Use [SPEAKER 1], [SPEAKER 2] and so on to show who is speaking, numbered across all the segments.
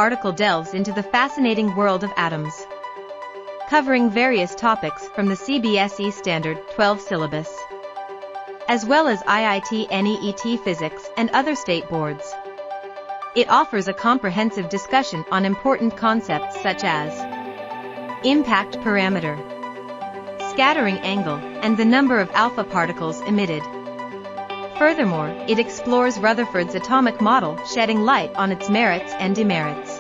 [SPEAKER 1] article delves into the fascinating world of atoms, covering various topics from the CBSE Standard 12 syllabus, as well as IIT NEET physics and other state boards. It offers a comprehensive discussion on important concepts such as impact parameter, scattering angle, and the number of alpha particles emitted. Furthermore, it explores Rutherford's atomic model, shedding light on its merits and demerits.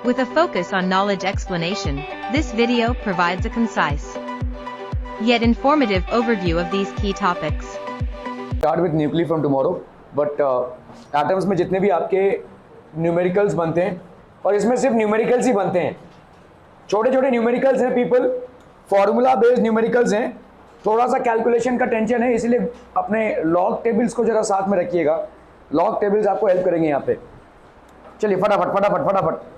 [SPEAKER 1] With a focus on knowledge explanation, this video provides a concise, yet informative overview of these key topics.
[SPEAKER 2] Start with nuclei from tomorrow, but atoms में जितने भी आपके numericals बनते हैं, और इसमें सिर्फ numericals ही बनते हैं, छोटे छोटे न्यूमेरिकल्स हैं पीपल, फॉर्मूला बेस्ड न्यूमेरिकल्स हैं, थोड़ा सा कैलकुलेशन का टेंशन है, इसलिए अपने लॉग टेबल्स को जरा साथ में रखिएगा. लॉग टेबल्स आपको हेल्प करेंगे यहाँ पे. चलिए फटाफट फटाफट फटाफट.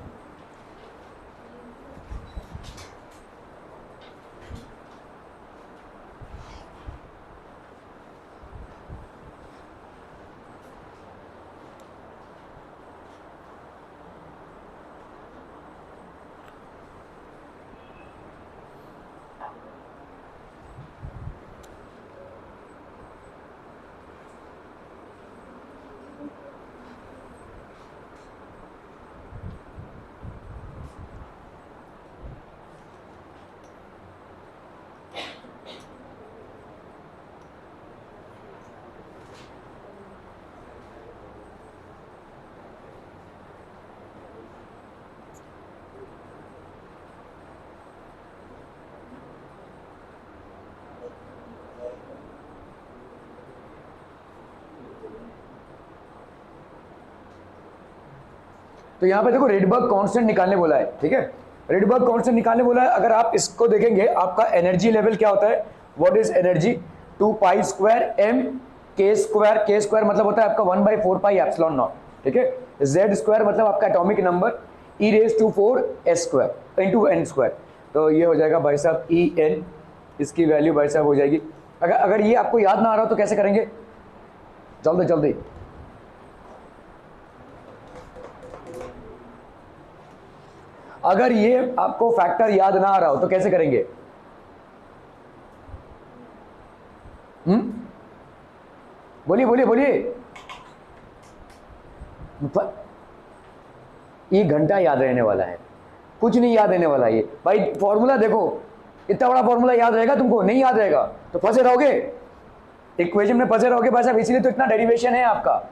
[SPEAKER 2] तो यहाँ पे देखो रेडबर्ग कांस्टेंट निकालने बोला है, ठीक है. रेडबर्ग कांस्टेंट निकालने बोला है. अगर आप इसको देखेंगे, आपका एनर्जी लेवल क्या होता है, what is energy, 2 pi square m k square. K square मतलब होता है आपका 1/4 पाई एप्सिलॉन नॉट, ठीक है. जेड स्क्वायर मतलब आपका atomic number, e raise to 4 s square into n square. तो ये हो जाएगा भाई साहब ई एन, इसकी वैल्यू भाई साहब हो जाएगी. अगर ये आपको याद ना आ रहा हो तो कैसे करेंगे, जल्दी जल्दी. अगर ये आपको फैक्टर याद ना आ रहा हो तो कैसे करेंगे, बोलिए बोलिए बोलिए. ये घंटा याद रहने वाला है, कुछ नहीं याद रहने वाला. ये भाई फॉर्मूला देखो, इतना बड़ा फॉर्मूला याद रहेगा तुमको, नहीं याद रहेगा तो फंसे रहोगे, इक्वेशन में फंसे रहोगे भाई साहब. इसीलिए तो इतना डेरिवेशन है आपका.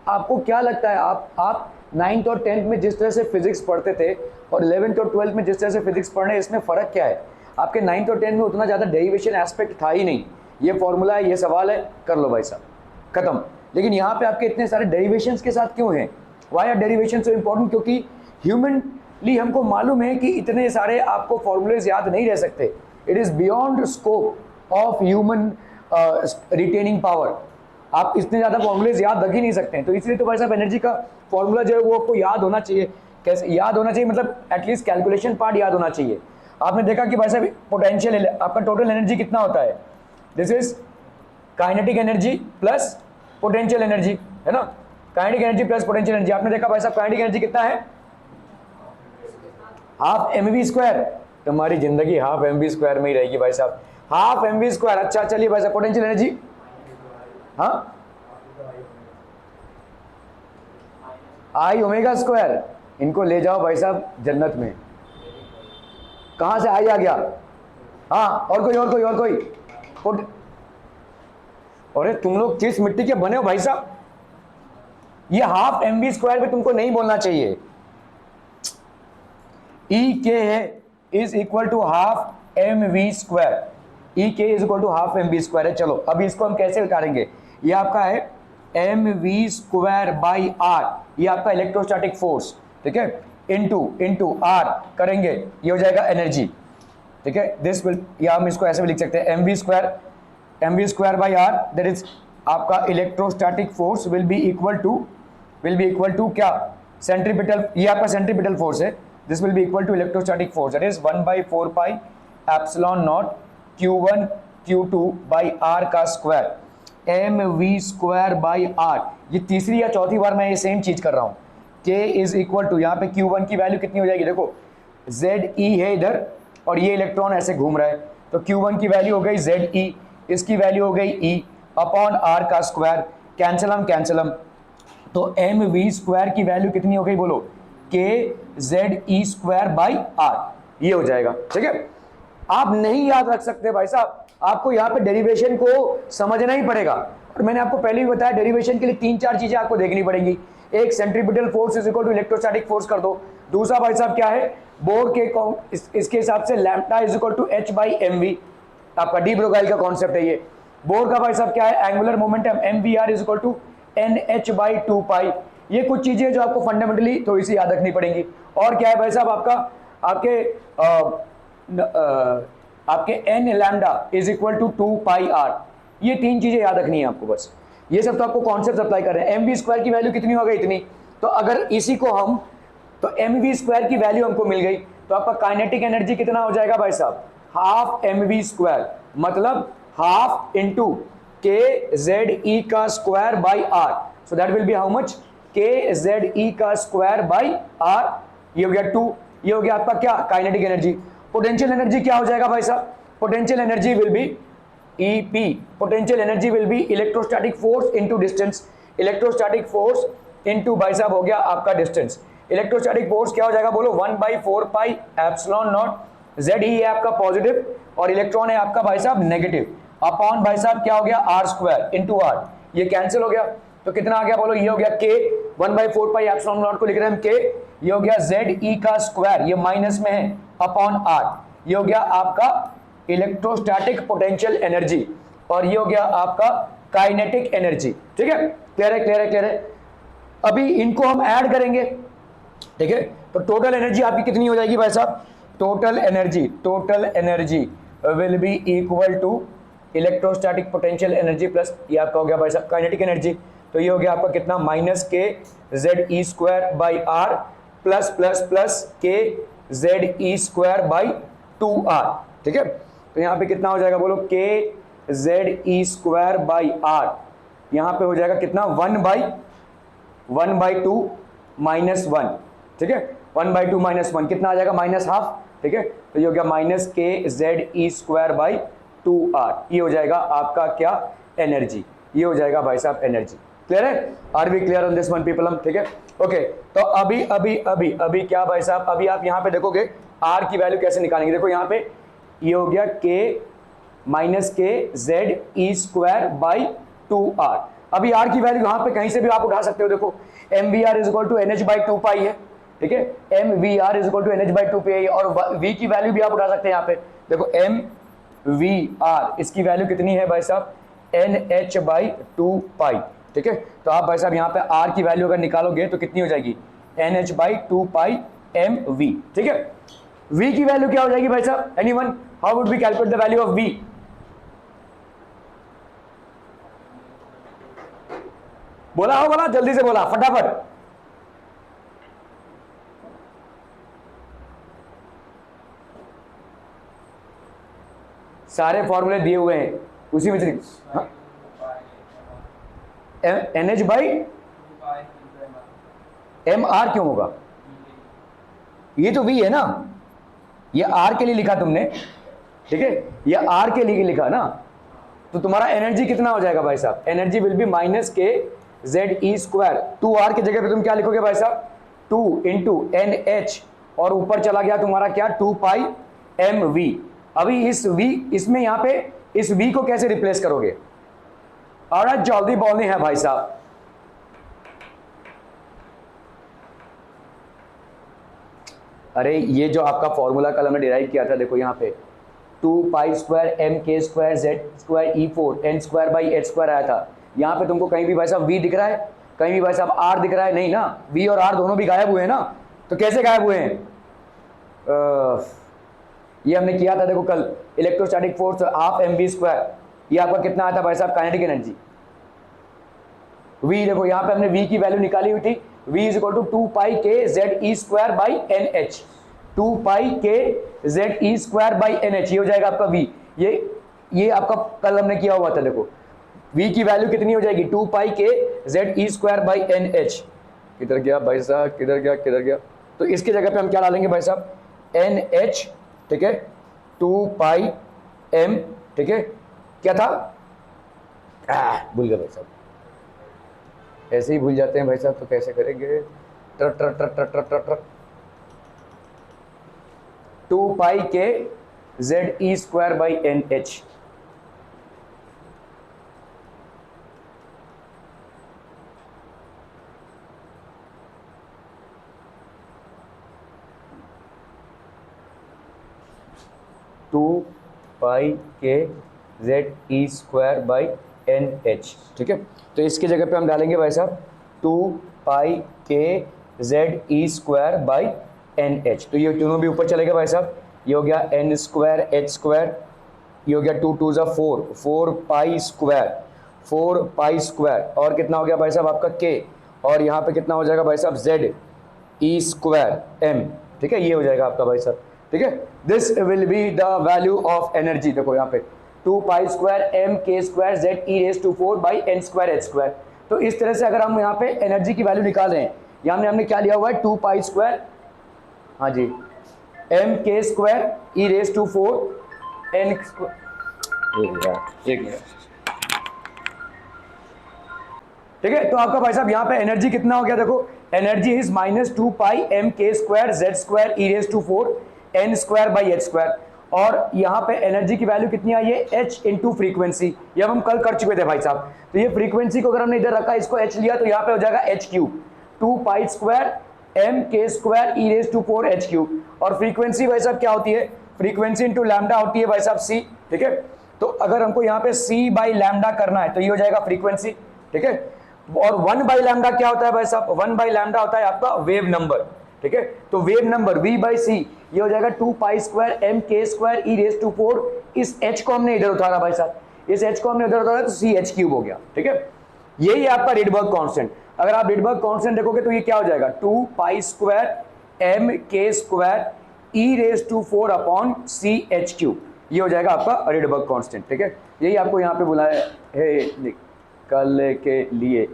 [SPEAKER 2] आपको क्या लगता है, आप 9th और 10th में जिस तरह से फिजिक्स पढ़ते थे और 11th और 12th में जिस तरह से फिजिक्स पढ़ने, इसमें फ़र्क क्या है. आपके 9th और 10th में उतना ज़्यादा डेरिवेशन एस्पेक्ट था ही नहीं. ये फॉर्मूला है, ये सवाल है, कर लो भाई साहब, खत्म. लेकिन यहाँ पे आपके इतने सारे डेरिवेशंस के साथ क्यों हैं, why are derivation so important, क्योंकि ह्यूमनली हमको मालूम है कि इतने सारे आपको फॉर्मूलेज याद नहीं रह सकते. It is beyond scope of human retaining power. आप इतने ज़्यादा फॉर्मूलेज याद रख ही नहीं सकते हैं. तो इसलिए तो भाई साहब एनर्जी का फॉर्मूला जो है वो आपको याद होना चाहिए. कैसे याद होना चाहिए, मतलब एटलीस्ट कैलकुलेशन पार्ट याद होना चाहिए. आपने देखा कि भाई साहब पोटेंशियल, आपका टोटल एनर्जी कितना होता है, this is kinetic energy plus potential energy, है ना. Kinetic energy plus potential energy. आपने देखा भाई साहब काइनेटिक एनर्जी कितना है, हाफ mv स्क्वायर. तुम्हारी जिंदगी हाफ mv स्क्वायर में ही रहेगी भाई साहब, हाफ mv स्क्वायर. अच्छा चलिए भाई साहब पोटेंशियल एनर्जी, हाँ आई ओमेगा स्क्वायर. इनको ले जाओ भाई साहब जन्नत में. कहां से आई आ गया, हाँ और कोई और कोई और कोई. अरे तुम लोग किस मिट्टी के बने हो भाई साहब, ये हाफ mv स्क्वायर पे तुमको नहीं बोलना चाहिए. ई के है is equal to half mv square. E K is equal to half mv square है. चलो अभी इसको हम कैसे निकालेंगे, ये आपका है mv स्क्वायर बाई आर, ये आपका इलेक्ट्रोस्टैटिक फोर्स, ठीक है, इनटू आर करेंगे, ये हो जाएगा एनर्जी, ठीक है. दिस विल, या हम इसको ऐसे भी लिख सकते हैं mv square by R, that is आपका electrostatic force will be equal to क्या, सेंट्रीपिटल, ये आपका सेंट्रीपिटल फोर्स है. This will be equal to electrostatic force, that is 1/4 pi epsilon naught q1 q2 by R का square, mv square by R. ये तीसरी या चौथी बार मैं ये सेम चीज कर रहा हूँ. K इज इक्वल टू, यहाँ पे Q1 की वैल्यू कितनी हो जाएगी, देखो ZE है इधर और ये इलेक्ट्रॉन ऐसे घूम रहा है, तो Q1 की वैल्यू हो गई ZE, इसकी वैल्यू हो गई E अपॉन R का स्क्वायर, कैंसलम, तो MV स्क्वायर की वैल्यू कितनी हो गई बोलो, KZE स्क्वायर बाई R, ये हो जाएगा। ठीक है, आप नहीं याद रख सकते भाई साहब, आपको यहाँ पे डेरिवेशन को समझना ही पड़ेगा। और मैंने आपको पहले भी बताया डेरिवेशन के लिए 3-4 चीजें आपको देखनी पड़ेंगी। एक centripetal force is equal to electrostatic force कर दो। दूसरा भाई साहब क्या है, बोर के इसके हिसाब से lambda is equal to H by MV, आपका डी ब्रोगाइल का कॉन्सेप्ट है ये। बोर का भाई साहब क्या है, angular momentum MVR is equal to NH by 2 pi. ये कुछ चीजें जो आपको फंडामेंटली थोड़ी सी याद रखनी पड़ेंगी। और क्या है भाई साहब, आपके n lambda is equal to 2 pi R, ये 3 चीजें याद रखनी है आपको बस। ये सब तो आपको कॉन्सेप्ट अप्लाई कर रहे हैं। MV स्क्वायर की वैल्यू कितनी हो गई, इतनी, तो अगर इसी को हम, तो MV स्क्वायर की वैल्यू हमको मिल गई, तो आपका काइनेटिक एनर्जी कितना हो जाएगा भाई साहब, हाफ MV स्क्वायर, मतलब हाफ इंटू KZE का square by R, so that will B how much, KZE का स्क्वायर बाई R, ये हो गया 2, ये हो गया आपका क्या, काइनेटिक एनर्जी। पोटेंशियल एनर्जी क्या हो जाएगा भाई साहब, potential energy will B EP, potential energy will B electrostatic force into distance, electrostatic force into भाई साहब हो गया आपका डिस्टेंस। इलेक्ट्रोस्टैटिक फोर्स क्या हो जाएगा बोलो, 1/4 पाई एप्सिलॉन नॉट, ZE है आपका पॉजिटिव और इलेक्ट्रॉन है आपका भाई साहब नेगेटिव, अपॉन भाई साहब क्या हो गया R स्क्वायर इंटू R, ये कैंसिल हो गया, तो कितना आ गया बोलो, ये हो गया K, 1/4 पाई एप्सिलॉन नॉट को लिख रहे हैं हम K, ये हो गया ZE का स्क्वायर, ये माइनस में है, अपॉन R, ये हो गया आपका इलेक्ट्रोस्टैटिक पोटेंशियल एनर्जी, और ये हो गया आपका काइनेटिक एनर्जी। ठीक है, क्लियर है। अभी इनको हम ऐड करेंगे, ठीक है, तो टोटल एनर्जी आपकी कितनी हो जाएगी भाई साहब, total energy will be equal to electrostatic potential energy plus ये आपका हो गया भाई साहब काइनेटिक एनर्जी, तो ये हो गया आपका कितना, minus KZE square by R plus KZE square by 2R। ठीक है, तो यहाँ पे कितना हो जाएगा बोलो, KZE स्क्वायर बाई R, यहाँ पे हो जाएगा कितना, 1/2 माइनस 1। ठीक है, 1/2 माइनस 1 कितना आ जाएगा, माइनस हाफ। ठीक है, तो ये हो गया minus KZE square by 2R, ये हो जाएगा आपका क्या, एनर्जी, ये हो जाएगा भाई साहब एनर्जी। क्लियर है, are we clear on this one people हम, ठीक है, ओके। तो अभी क्या भाई साहब, अभी आप यहाँ पे देखोगे R की वैल्यू कैसे निकालेंगे, देखो यहाँ पे ये हो गया K minus KZE square by 2R। अभी R की वैल्यू यहाँ पे कहीं से भी आप उठा सकते हो, देखो MVR is equal to NH by 2 pi है, ठीक है, MVR is equal to NH by 2 pi है, और V की वैल्यू भी आप उठा सकते हैं यहाँ पे, देखो MVR इसकी वैल्यू कितनी है भाई साहब, NH बाई 2 पाई। ठीक है, तो आप भाई साहब यहाँ पे R की वैल्यू अगर निकालोगे तो कितनी हो जाएगी, NH बाई 2 पाई MV। ठीक है, V की वैल्यू क्या हो जाएगी भाई साहब, anyone, how would we calculate the value of V? बोला जल्दी से बोला, फटाफट। सारे फॉर्मूले दिए हुए हैं उसी में से, हाँ? NH बाई MR क्यों होगा, ये तो V है ना, ये R के लिए लिखा तुमने, ठीक है, ये R के लिए लिखा ना, तो तुम्हारा एनर्जी कितना हो जाएगा भाई साहब, energy will B minus KZE square, 2R की जगह पे तुम क्या लिखोगे भाई साहब, 2 इंटू NH, और ऊपर चला गया तुम्हारा क्या, 2 पाई MV। अभी इस V, इसमें यहाँ पे इस V को कैसे रिप्लेस करोगे, और जल्दी बोलनी है भाई साहब। अरे ये जो आपका फॉर्मूला कल हमने डिराइव किया था, देखो यहाँ पे 2 pi square MK square Z square E4 N square by H square आया था, यहाँ पे तुमको कहीं भी भाई साहब V दिख रहा है, कहीं भी भाई साहब R दिख रहा है, नहीं ना, V और R दोनों भी गायब हुए हैं ना, तो कैसे गायब हुए हैं, ये हमने किया था देखो कल, electrostatic force half MV square, ये आपका कितना आया था भाई साहब, काइनेटिक एनर्जी V, देखो यहाँ पे हमने V की वैल्यू निकाली हुई थी, V is equal to 2 pi KZE square by NH, 2 pi KZE square by NH, ये हो जाएगा आपका V, ये आपका कल हमने किया हुआ था, देखो V की वैल्यू कितनी हो जाएगी, 2 pi KZE square by NH, किधर गया भाई साहब, किधर गया किधर गया, तो इसकी जगह पे हम क्या डालेंगे भाई साहब, NH, ठीक है, 2 पाई m, ठीक है, क्या था, भूल गए भाई साहब, ऐसे ही भूल जाते हैं भाई साहब, तो कैसे करेंगे, ट्र ट्र ट्र ट्र ट्र ट्र ट्र 2 pi K ZE square by NH, two pi K ZE square by NH, ठीक है, तो इसकी जगह पे हम डालेंगे भाई साहब 2 pi K ZE square by NH, तो ये दोनों भी ऊपर चलेगा भाई साहब, ये हो गया n स्क्वायर h स्क्वायर, ये हो गया 2 2 ज़ा 4, 4 पाई स्क्वायर, 4 पाई स्क्वायर, और कितना हो गया भाई साहब आपका k, और यहाँ पे कितना हो जाएगा भाई साहब ZE स्क्वायर m, ठीक है, ये हो जाएगा आपका भाई साहब, ठीक है, this will be the value of energy, देखो यहाँ पे 2 pi square m k square ZE raise to 4 by n square h square, तो इस तरह से अगर हम यहाँ पे एनर्जी की वैल्यू निकाल रहे हैं, यहाँ में हमने क्या लिया हुआ है 2 पाई स्क्वायर, हाँ जी, m k square e raise to 4 n square, ठीक है, तो आपका भाई साहब यहाँ पे एनर्जी कितना हो गया, देखो energy is -2 pi m k square z square e raise to 4 n square by h square, और यहाँ पे एनर्जी की वैल्यू कितनी आई है h इंटू फ्रीक्वेंसी, ये हम कल कर चुके थे भाई साहब, तो ये फ्रीक्वेंसी को अगर हमने इधर रखा, इसको h लिया, तो यहाँ पे हो जाएगा h cube, 2 pi square m k square e raise to 4 h cube, और फ्रीक्वेंसी भाई साहब क्या होती है, फ्रीक्वेंसी इंटू लैम्डा होती है भाई साहब c, ठीक है, तो अगर हमको यहाँ पे c बाई लैम्डा करना है तो ये हो जाएगा फ्रीक्वेंसी, ठीक है, और 1 बाई लैम्डा क्या होता है भाई साहब, 1 बाई लैम्डा होता है आपका वेव नंबर, ठीक है, तो wave number v by c, ये हो जाएगा 2 pi square m k square e raise to 4, इस h को हमने इधर उतारा भाई साहब, इस h को हमने इधर उतारा तो c h क्यूब हो गया, ठीक है, यही है आपका रिडबर्ग कांस्टेंट, अगर आप रिडबर्ग कांस्टेंट देखोगे तो ये क्या हो जाएगा 2 pi square m k square e raise to 4 upon c h cube, ये हो जाएगा आपका रिडबर्ग कांस्टेंट, ठीक है, यही आपको यहाँ पे बुलाया है निकालने के लिए।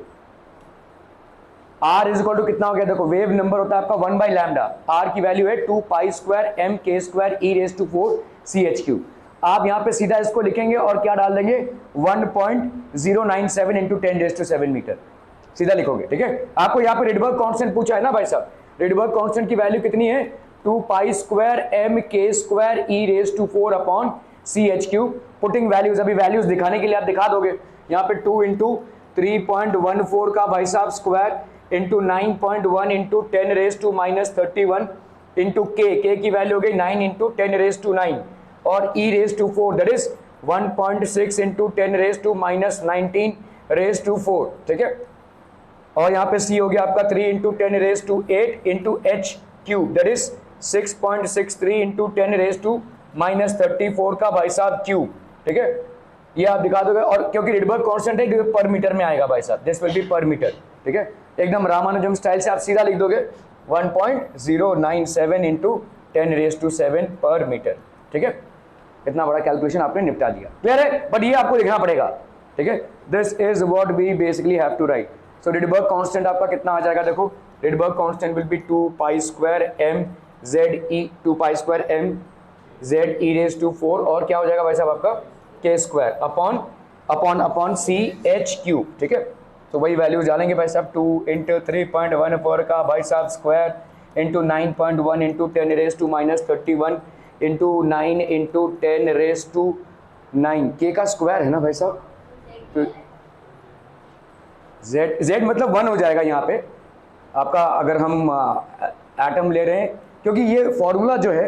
[SPEAKER 2] R इज इक्वल टू कितना हो गया, देखो वेव नंबर होता है आपका 1 बाई लैम्डा, R की वैल्यू है 2 pi square m k square e raise to 4 c h cube, आप यहाँ पे सीधा इसको लिखेंगे और क्या डाल देंगे 1.097 इंटू 10 रेज टू 7 मीटर, सीधा लिखोगे, ठीक है, आपको यहाँ पे रिडबर्ग कांस्टेंट पूछा है ना भाई साहब, रिडबर्ग कांस्टेंट की वैल्यू कितनी है 2 pi square m k square e raise to 4 upon c h cube, putting values, अभी वैल्यूज दिखाने के लिए आप दिखा दोगे, यहाँ पे 2 इंटू 3.14 का भाई साहब square into 9.1 into 10 raise to -31 into k की वैल्यू हो गई 9 इंटू 10 रेज टू 9, और e raise to 4 that is 1.6 into 10 raise to -19 raise to 4, ठीक है, और यहाँ पे c हो गया आपका 3 into 10 raise to 8 into h cube that is 6.63 into 10 raise to -34 का भाई साहब क्यूब, ठीक है, ये आप दिखा दोगे, और क्योंकि रिडबर्ग कांस्टेंट है पर मीटर में आएगा भाई साहब, दिस विल बी पर मीटर, ठीक है, एकदम रामानुजम स्टाइल से आप सीधा लिख दोगे 1.097 इंटू 10 रेज टू 7 पर मीटर, ठीक है, इतना बड़ा कैलकुलेशन आपने निपटा दिया, क्लियर है, बट ये आपको लिखना पड़ेगा, ठीक है, this is what we basically have to write, so Rydberg constant आपका कितना आ जाएगा, देखो Rydberg constant will be 2 pi square m z e 2 pi square m z e raise to 4, और क्या हो जाएगा भाई साहब आपका k square upon c h cube, ठीक है, तो वही वैल्यूज डालेंगे भाई साहब 2 इंटू 3.14 का भाई साहब square into 9.1 into 10 raise to -31 into 9 into 10 raise to 9, k का स्क्वायर है ना भाई साहब, तो z मतलब 1 हो जाएगा यहाँ पे आपका, अगर हम एटम ले रहे हैं, क्योंकि ये फॉर्मूला जो है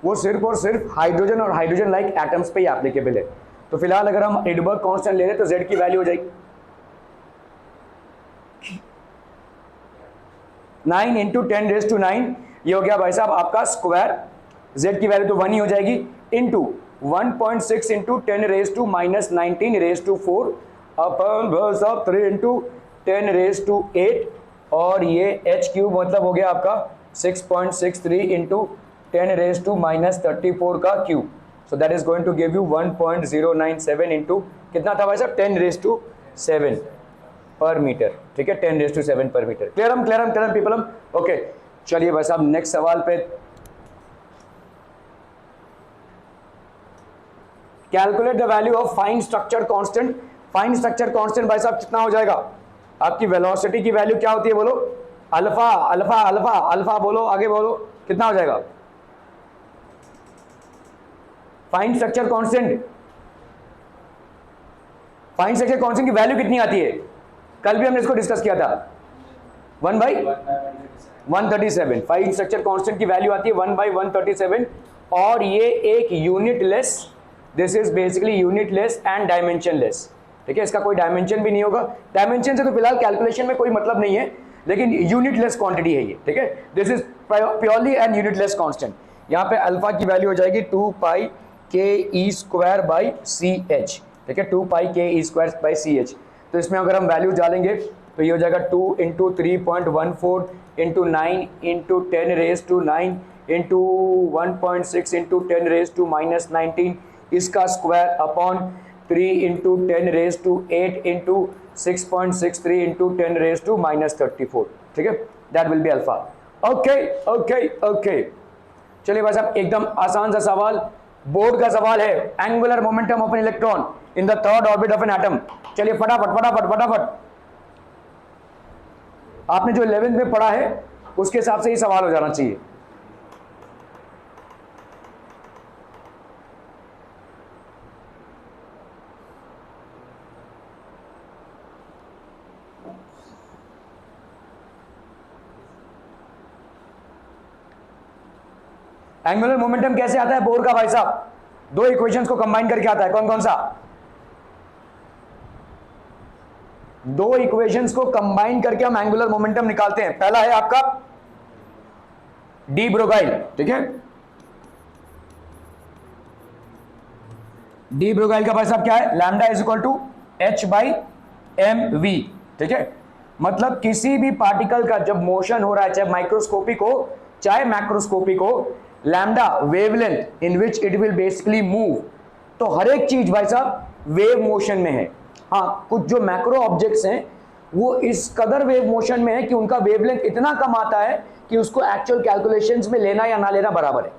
[SPEAKER 2] वो सिर्फ और सिर्फ हाइड्रोजन और हाइड्रोजन लाइक एटम्स पे ही एप्लीकेबल है, तो फिलहाल अगर हम रिडबर्ग कांस्टेंट ले रहे हैं तो z की वैल्यू हो जाएगी 9 इंटू 10 रेज टू 9, ये हो गया भाई साहब आपका स्क्वायर, z की वैल्यू तो 1 ही हो जाएगी, into 1.6 into 10 raise to -19 raise to 4 upon 3 into 10 raise to 8, और ये h क्यूब मतलब हो गया आपका 6.63 इंटू 10 रेज टू -34 का cube, so that is going to give you 1.097 into कितना था भाई साहब 10 रेज टू 7, पर मीटर, ठीक है, 10⁷ पर मीटर। Clear people. ओके, चलिए भाई साहब नेक्स्ट सवाल पे। Calculate the value of fine structure constant. Fine structure constant भाई साहब कितना हो जाएगा? आपकी वेलोसिटी की वैल्यू क्या होती है बोलो? अल्फा अल्फा अल्फा अल्फा, बोलो आगे बोलो, कितना हो जाएगा? Fine structure constant, fine structure constant की वैल्यू कितनी आती है? कल भी हमने इसको डिस्कस किया था, 1/137। फाइन स्ट्रक्चर कांस्टेंट की वैल्यू आती है 1/137, और ये एक unit less, this is basically unit less and dimension less, ठीक है, इसका कोई डायमेंशन भी नहीं होगा। डायमेंशन से तो फिलहाल कैलकुलेशन में कोई मतलब नहीं है, लेकिन यूनिट लेस क्वांटिटी है ये, ठीक है, this is purely and unit less constant. यहाँ पे अल्फा की वैल्यू हो जाएगी 2π/KE²/CH, ठीक है, 2π/KE²/CH। तो इसमें अगर हम वैल्यू डालेंगे तो ये हो जाएगा 2 × 3.14 × 9 × 10⁻⁹ इंटू 1.6 × 10⁻⁻19 इसका स्क्वायर अपॉन 3 × 10⁸ इंटू 6.63 × 10⁻⁻34, ठीक है, that will be alpha. Okay okay okay, चलिए भाई साहब एकदम आसान सा सवाल, बोर्ड का सवाल है, angular momentum of an electron in the third orbit of an atom. चलिए फटाफट फटाफट फटाफट, आपने जो 11th में पढ़ा है उसके हिसाब से ही सवाल हो जाना चाहिए। एंगुलर मोमेंटम कैसे आता है बोर का भाई साहब? दो इक्वेशंस को कंबाइन करके आता है, कौन कौन सा? दो इक्वेशंस को कंबाइन करके हम एंगुलर मोमेंटम निकालते हैं। पहला है आपका डी ब्रोगाइल, ठीक है, डी ब्रोगाइल का भाई साहब क्या है? Lambda is equal to h/mv, ठीक है, मतलब किसी भी पार्टिकल का जब मोशन हो रहा है, चाहे माइक्रोस्कोपिक हो चाहे मैक्रोस्कोपिक हो, lambda wavelength in which it will basically move, तो हर एक चीज भाई साहब वेव मोशन में है। हाँ, कुछ जो मैक्रो ऑब्जेक्ट्स हैं वो इस कदर वेव मोशन में है कि उनका वेवलेंथ इतना कम आता है कि उसको एक्चुअल कैलकुलेशंस में लेना या ना लेना बराबर है,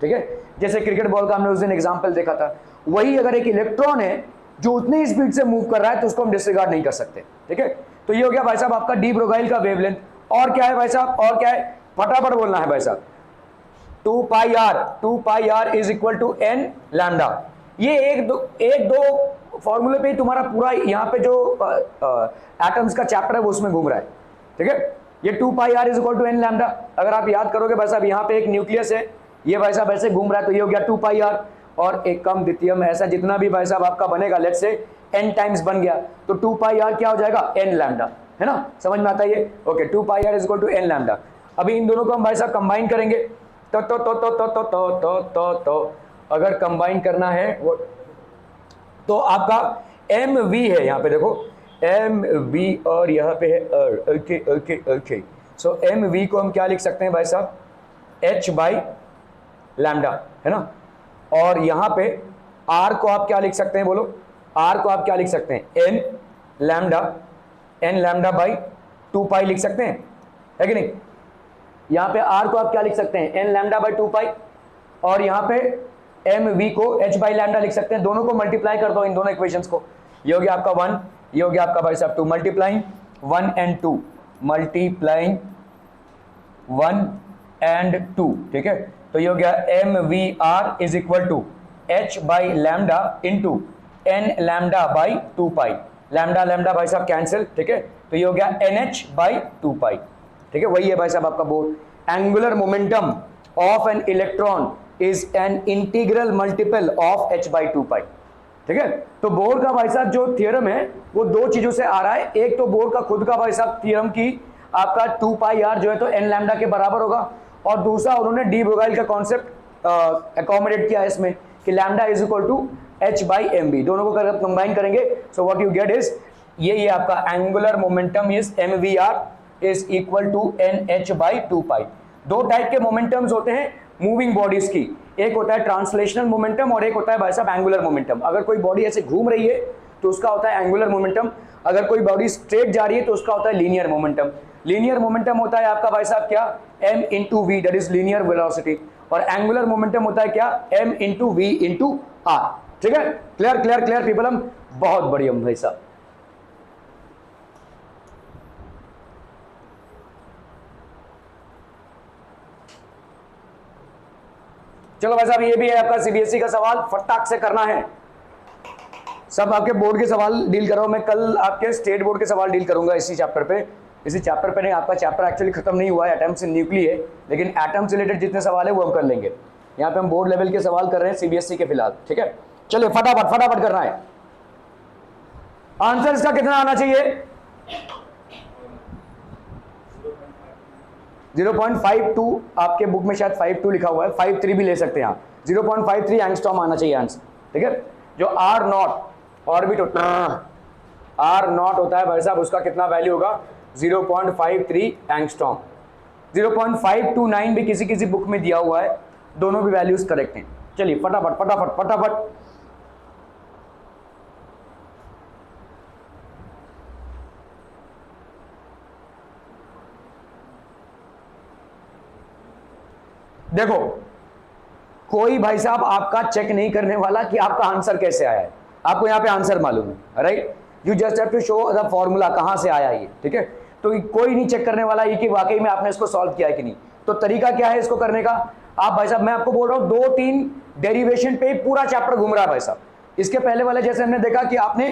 [SPEAKER 2] ठीक है, जैसे क्रिकेट बॉल का हमने उस दिन एग्जांपल देखा था। वही अगर एक इलेक्ट्रॉन है जो उतनी स्पीड से मूव कर रहा है तो उसको हम डिसरिगार्ड नहीं कर सकते, ठीक है। तो ये हो गया भाई साहब आपका डी ब्रोगाइल का वेवलेंथ। और क्या है भाई साहब, और क्या है, फटाफट बोलना है भाई साहब, 2πr is equal to n lambda. ये एक दो फॉर्मूले पे ही तुम्हारा पूरा यहाँ पे जो एटम्स का चैप्टर है वो उसमें घूम रहा है, ठीक है। ये 2πr is equal to n lambda, अगर आप याद करोगे भाई साहब यहाँ पे एक न्यूक्लियस है, ये भाई साहब ऐसे घूम रहा है, तो ये हो गया 2πr, और एक कम द्वितीयम ऐसा जितना भी भाई साहब आपका बनेगा, लेट्स से n टाइम्स बन गया, तो 2πr क्या हो जाएगा? n लैम्डा, है ना, समझ में आता है ये? Okay, 2πr is equal to n lambda. अभी इन दोनों को हम भाई साहब कंबाइन करेंगे, तो अगर कंबाइन करना है वो, तो आपका mv है, यहाँ पे देखो mv, और यहाँ पे है ओके ओके ओके, सो mv को हम क्या लिख सकते हैं भाई साहब? h/लैम्डा, है ना, और यहाँ पे r को आप क्या लिख सकते हैं बोलो? r को आप क्या लिख सकते हैं? n लैम्डा बाई 2π लिख सकते हैं, है कि नहीं? यहाँ पे r को आप क्या लिख सकते हैं? n लैम्डा बाई 2π, और यहाँ पे mv को h/लैम्डा लिख सकते हैं। दोनों को मल्टीप्लाई कर दो, इन दोनों इक्वेशंस को, ये हो गया आपका 1, ये हो गया आपका भाई साहब 2, मल्टीप्लाइंग 1 and 2, मल्टीप्लाइंग 1 and 2, ठीक है। तो ये हो गया mvr इज इक्वल टू h/लैम्डा into n lambda by 2π, lambda lambda भाई साहब कैंसिल, ठीक है, तो ये हो गया nh/2π, ठीक है। वही है भाई साहब आपका board, angular momentum of an electron is an integral multiple of h/2π, ठीक है। तो बोर का भाई साहब जो थ्योरम है वो दो चीजों से आ रहा है, एक तो बोर का खुद का भाई साहब थ्योरम की आपका 2πr जो है तो n लैम्डा के बराबर होगा, और दूसरा उन्होंने डी ब्रोगाइल का कॉन्सेप्ट अकोमोडेट किया है इसमें कि lambda is equal to h/mv, दोनों को अगर कंबाइन करेंगे so what you get is ये आपका angular momentum is mvr is equal to nh/2π। दो टाइप के मोमेंटम्स होते हैं मूविंग बॉडीज की, एक होता है ट्रांसलेशनल मोमेंटम और एक होता है भाई साहब एंगुलर मोमेंटम। अगर कोई बॉडी ऐसे घूम रही है तो उसका होता है एंगुलर मोमेंटम, अगर कोई बॉडी स्ट्रेट जा रही है तो उसका होता है लीनियर मोमेंटम। लीनियर मोमेंटम होता है आपका भाई साहब क्या, m into V, that is linear velocity. और एंगुलर मोमेंटम होता है क्या, m into V into R. ठीक है, क्लियर क्लियर क्लियर पीपल, हम बहुत बढ़िया भाई साहब। चलो भाई साहब, ये भी है आपका सीबीएसई का सवाल, फटाक से करना है। सब आपके बोर्ड के सवाल डील कर रहा हूं मैं, कल आपके स्टेट बोर्ड के सवाल डील करूंगा इसी चैप्टर पे। इसी चैप्टर पे नहीं, आपका चैप्टर एक्चुअली खत्म नहीं हुआ है, एटम्स इन न्यूक्ली है, लेकिन एटम से रिलेटेड जितने सवाल है वो हम कर लेंगे। यहाँ पे हम बोर्ड लेवल के सवाल कर रहे हैं सीबीएसई के फिलहाल। ठीक है, चलिए फटाफट फटाफट करना है। आंसर इसका कितना आना चाहिए, 0.52, आपके बुक में शायद 52 लिखा हुआ है, 53 भी ले सकते हैं आप। 0.53 एंगस्ट्रॉम आना चाहिए आंसर। ठीक है, जो R naught orbit R naught होता है भाई साहब, उसका कितना वैल्यू होगा, 0.53 एंगस्ट्रॉम। 0.529 भी किसी किसी बुक में दिया हुआ है, दोनों भी वैल्यूज करेक्ट हैं। चलिए फटाफट फटाफट फटाफट। देखो, कोई भाई साहब आपका चेक नहीं करने वाला कि आपका आंसर कैसे आया है, आपको यहां पे आंसर मालूम है, right. You just have to show the formula कहां से आया ये। ठीक है, तो कोई नहीं चेक करने वाला ये कि वाकई में आपने इसको सॉल्व किया है कि नहीं। तो तरीका क्या है इसको करने का, आप भाई साहब, मैं आपको बोल रहा हूं 2-3 डेरिवेशन पे पूरा चैप्टर घूम रहा है भाई साहब। इसके पहले वाले जैसे हमने देखा कि आपने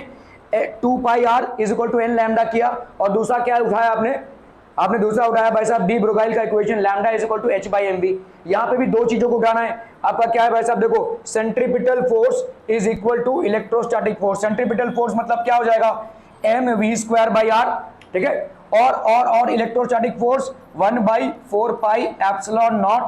[SPEAKER 2] 2 pi R is equal to N lambda किया, और दूसरा क्या उठाया आपने दूसरा उठाया भाई साहब डी ब्रोगाइल का equation, lambda is equal to H by M V. यहां पे भी दो चीजों को उठाना है। आपका क्या है भाई साहब, देखो, centripetal force is equal to electrostatic force. Centripetal force मतलब क्या हो जाएगा, M we square by R. ठीक है, और electrostatic force 1/4 pi epsilon naught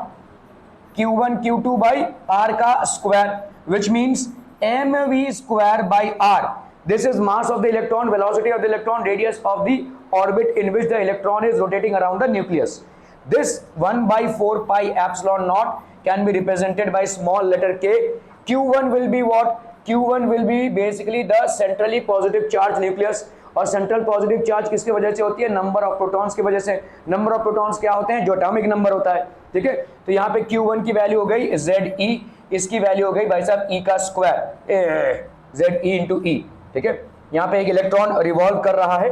[SPEAKER 2] Q1 Q2 by R का square, which means mv square by R. This is mass of the electron, velocity of the electron, radius of the orbit in which the electron is rotating around the nucleus. This 1/4 pi epsilon naught can be represented by small letter k. Q1 will be what? Q1 will be basically the centrally positive charge nucleus. और central positive charge किसकी वजह से होती है, number of protons की वजह से। Number of protons क्या होते हैं, जो एटॉमिक नंबर होता है। ठीक है, तो यहाँ पे Q1 की वैल्यू हो गई ZE, इसकी वैल्यू हो गई भाई साहब E का स्क्वायर, ZE इंटू E। ठीक है, यहाँ पे एक इलेक्ट्रॉन रिवॉल्व कर रहा है,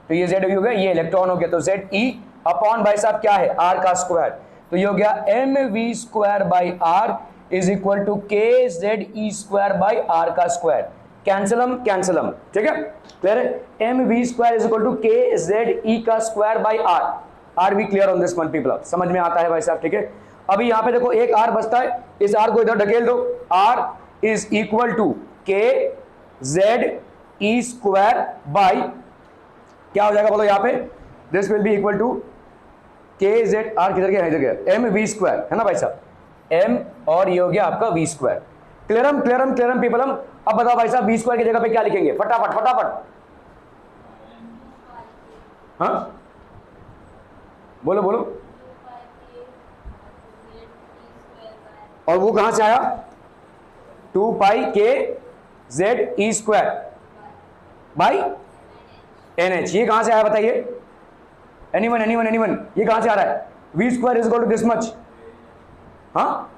[SPEAKER 2] तो ये ZE हो गया, ये इलेक्ट्रॉन हो गया, तो ZE अपॉन भाई साहब क्या है, R का स्क्वायर। तो ये हो गया mv square by R is equal to KZE square by R का स्क्वायर। कैंसलम, ठीक है, क्लियर है। mv square is equal to KZE का square by R। Are we clear on this one people, समझ में आता है भाई साहब। ठीक है, अभी यहाँ पे देखो एक R बचता है, इस R को इधर ढकेल दो, R is equal to KZE square by क्या हो जाएगा बोलो यहाँ पे, this will be equal to KZ, R किधर गया, इधर गया, mv स्क्वायर है ना भाई साहब, m और ये हो गया आपका v स्क्वायर। क्लियरम पीपलम। अब बताओ भाई साहब, v स्क्वायर की जगह पे क्या लिखेंगे, फटाफट। हाँ बोलो और वो कहां से आया, 2 pi KZE square by NH, ये कहां से आया बताइए, एनीवन, ये कहां से आ रहा है, v square is equal to this much. हाँ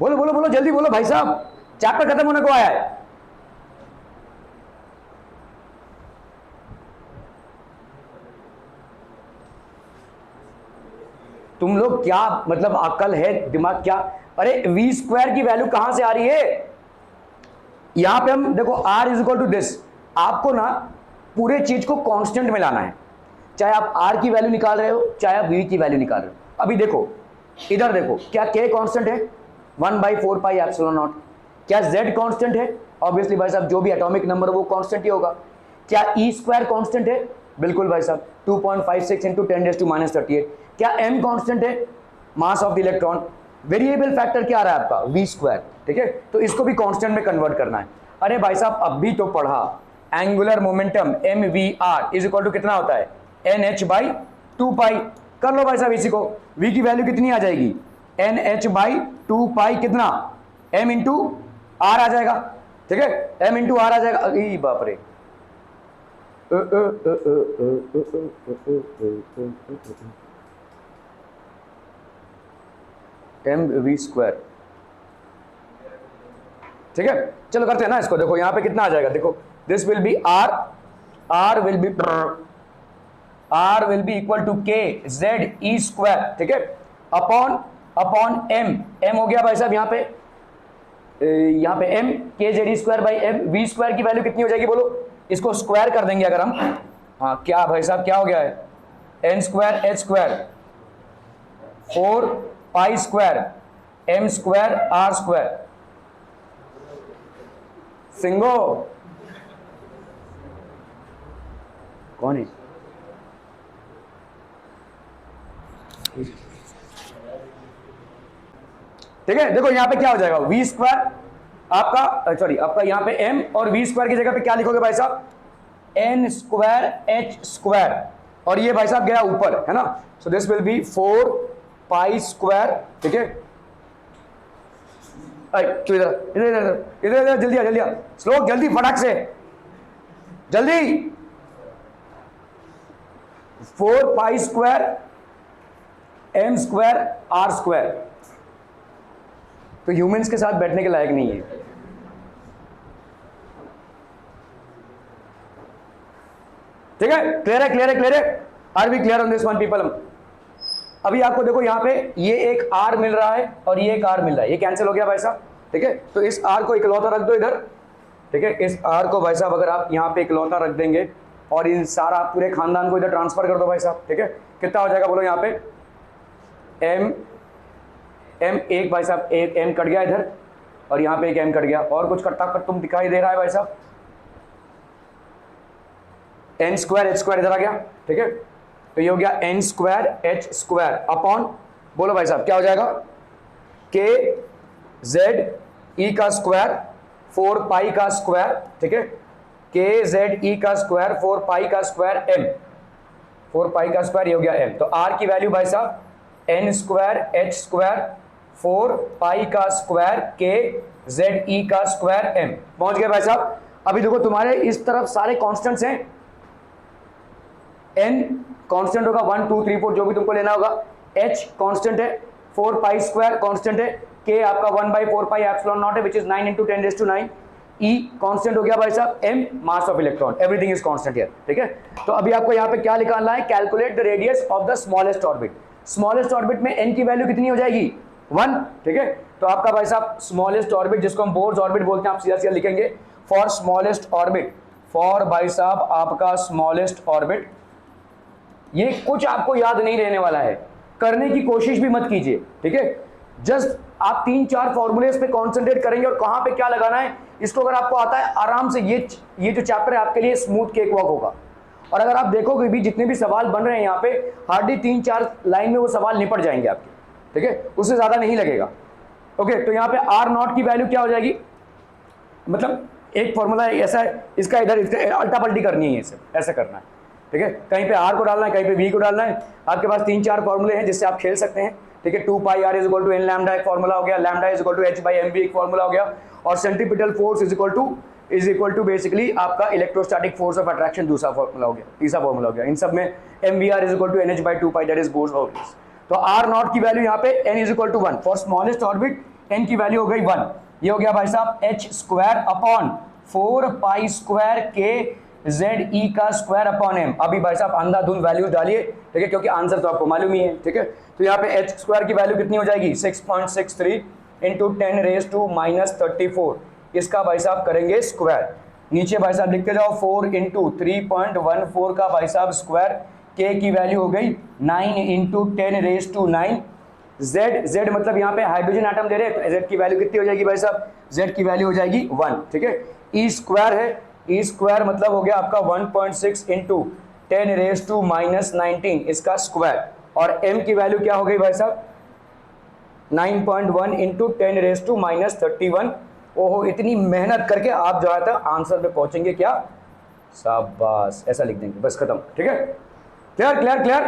[SPEAKER 2] बोलो जल्दी बोलो भाई साहब, चैप्टर खत्म होने को आया है। तुम लोग क्या मतलब अकल है, दिमाग क्या, अरे v स्क्वायर की वैल्यू कहां से आ रही है, यहां पे हम देखो r is equal to this, आपको ना पूरे चीज को कांस्टेंट में लाना है, चाहे आप r की वैल्यू निकाल रहे हो, चाहे आप v की वैल्यू निकाल रहे हो। अभी देखो इधर देखो, क्या k कांस्टेंट है, 1/4 पाई एप्सिलॉन नॉट। क्या z कांस्टेंट है, ऑब्वियसली भाई साहब जो भी एटॉमिक नंबर वो कांस्टेंट ही होगा। क्या e स्क्वायर कांस्टेंट है, बिल्कुल भाई साहब 2.56 इंटू 10⁻38। क्या m कांस्टेंट है, mass of the electron. Variable factor क्या आ रहा है आपका, v स्क्वायर। ठीक है, तो इसको भी कांस्टेंट में कन्वर्ट करना है। अरे भाई साहब अब भी तो पढ़ा, angular momentum mvr is equal to कितना होता है, nh/2 पाई। कर लो भाई साहब इसी को, v की वैल्यू कितनी आ जाएगी, nh/2 पाई कितना, m इंटू r आ जाएगा। ठीक है, m इंटू आर आ जाएगा, अरे बाप रे, एम वी स्क्वायर। ठीक है, चलो करते हैं ना इसको। देखो यहाँ पे कितना आ जाएगा, देखो this will be R, R will be equal to K Z E square, ठीक है, अपॉन अपॉन एम, एम हो गया भाई साहब यहाँ पे M K Z E square by M, we square की वैल्यू कितनी हो जाएगी बोलो, इसको स्क्वायर कर देंगे अगर हम, हाँ क्या भाई साहब क्या हो गया है, N square H square 4 pi square M square are square, सिंगो कौन है, ठीक है। देखो यहाँ पे क्या हो जाएगा, वी स्क्वायर आपका, सॉरी आपका यहाँ पे एम, और वी स्क्वायर की जगह पे क्या लिखोगे भाई साहब, एन स्क्वायर एच स्क्वायर, और ये भाई साहब गया ऊपर है ना, so this will B 4 pi square, ठीक है, इधर इधर इधर इधर इधर, जल्दी आ जल्दी आ, श्लोक जल्दी फटाक से जल्दी, 4 pi square M square are square, तो ह्यूमंस के साथ बैठने के लायक नहीं है। ठीक है, क्लियर है, क्लियर है, क्लियर है, are we clear on this one people. अभी आपको देखो यहाँ पे ये एक आर मिल रहा है और ये एक आर मिल रहा है, ये कैंसिल हो गया भाई साहब, ठीक है, तो इस आर को इकलौता रख दो इधर, ठीक है, इस आर को भाई साहब अगर आप यहाँ पे इकलौता रख देंगे और इन सारा पूरे खानदान को इधर ट्रांसफर कर दो भाई साहब, ठीक है, कितना हो जाएगा बोलो यहाँ पे, एम एम एक भाई साहब, एक एम कट गया इधर और यहाँ पे एक एम कट गया, और कुछ कट्टा कट तुम दिखाई दे रहा है भाई साहब, एन स्क्वायर एच स्क्वायर इधर आ गया, ठीक है, तो ये हो गया N square H square upon, बोलो भाई साहब क्या हो जाएगा, के जेड ई का स्क्वायर 4 पाई का स्क्वायर, ठीक है, के जेड ई का स्क्वायर 4 पाई का स्क्वायर एम, 4 पाई का स्क्वायर ये हो गया एम, तो आर की वैल्यू भाई साहब एन स्क्वायर एच स्क्वायर 4 पाई का स्क्वायर के जेड ई का स्क्वायर एम, पहुंच गए भाई साहब। अभी देखो तुम्हारे इस तरफ सारे कांस्टेंट्स हैं, एन कांस्टेंट होगा 1 2 3 4 जो भी तुमको लेना होगा, एच कांस्टेंट है, 4 पाई स्क्वायर कांस्टेंट है, के आपका 1/4 पाई एप्सिलॉन नॉट है विच इज 9 × 10⁹, ई कांस्टेंट हो गया भाई साहब, M mass of electron, everything is constant here, ठीक है। तो अभी आपको यहाँ पे क्या निकालना है, calculate the radius of the smallest orbit, smallest orbit में एन की वैल्यू कितनी हो जाएगी 1, ठीक है, तो आपका भाई साहब स्मॉलेस्ट ऑर्बिट जिसको हम बोर्स ऑर्बिट बोलते हैं, आप सीधा सीधा लिखेंगे फॉर स्मॉलेस्ट ऑर्बिट, फॉर भाई साहब आपका स्मॉलेस्ट ऑर्बिट, ये कुछ आपको याद नहीं रहने वाला है, करने की कोशिश भी मत कीजिए, ठीक है, जस्ट आप 3-4 फॉर्मूलेस पे कॉन्सेंट्रेट करेंगे और कहां पे क्या लगाना है इसको अगर आपको आता है आराम से ये जो चैप्टर है आपके लिए स्मूथ केक वॉक होगा। और अगर आप देखोगे भी जितने भी सवाल बन रहे हैं यहाँ पे हार्डली 3-4 लाइन में वो सवाल निपट जाएंगे आपके, ठीक है, उससे ज्यादा नहीं लगेगा। ओके, तो यहाँ पे आर नॉट की वैल्यू क्या हो जाएगी, मतलब एक फॉर्मूला ऐसा है, इसका इधर अल्टा पल्टी करनी है, ऐसे करना है, ठीक है, कहीं पे आर को डालना है कहीं पे वी को डालना है, आपके पास 3-4 फॉर्मूले हैं जिससे आप खेल सकते हैं, ठीक है, 2 pi R is equal to N lambda एक फॉर्मूला हो गया, lambda is equal to H by M V एक फॉर्मूला हो गया, और centripetal force is equal to basically आपका इलेक्ट्रोस्टैटिक फोर्स ऑफ अट्रैक्शन दूसरा फॉर्मूला हो गया, तीसरा फॉर्मूला हो गया, इन सब में M we are is equal to N H by 2 pi that is Bohr's orbit. तो आर नॉट की वैल्यू यहाँ पे N is equal to 1 for smallest orbit, N की वैल्यू हो गई 1, ये हो गया भाई साहब H square upon 4 pi square के जेड ई का स्क्वायर अपॉन एम। अभी भाई साहब अंधाधुंध वैल्यू डालिए, ठीक है, क्योंकि आंसर तो आपको मालूम ही है, ठीक है, तो यहाँ पे एच स्क्वायर की वैल्यू कितनी हो जाएगी 6.63 इंटू 10⁻⁻34, इसका भाई साहब करेंगे स्क्वायर, नीचे भाई साहब लिखते जाओ 4 इंटू 3.14 का भाई साहब स्क्वायर, के की वैल्यू हो गई 9 इंटू 10⁻⁹, z मतलब यहाँ पे हाइड्रोजन एटम दे रहे हैं, तो z की वैल्यू कितनी हो जाएगी भाई साहब, z की वैल्यू हो जाएगी 1, ठीक है, ई स्क्वायर है, ई स्क्वायर मतलब हो गया आपका 1.6 इंटू 10⁻⁻19 इसका स्क्वायर, और m की वैल्यू क्या हो गई भाई साहब 9.1 इंटू 10⁻31। ओहो, इतनी मेहनत करके आप जो है आंसर पे पहुंचेंगे क्या, शाबाश, ऐसा लिख देंगे, बस खत्म, ठीक है, क्लियर क्लियर क्लियर।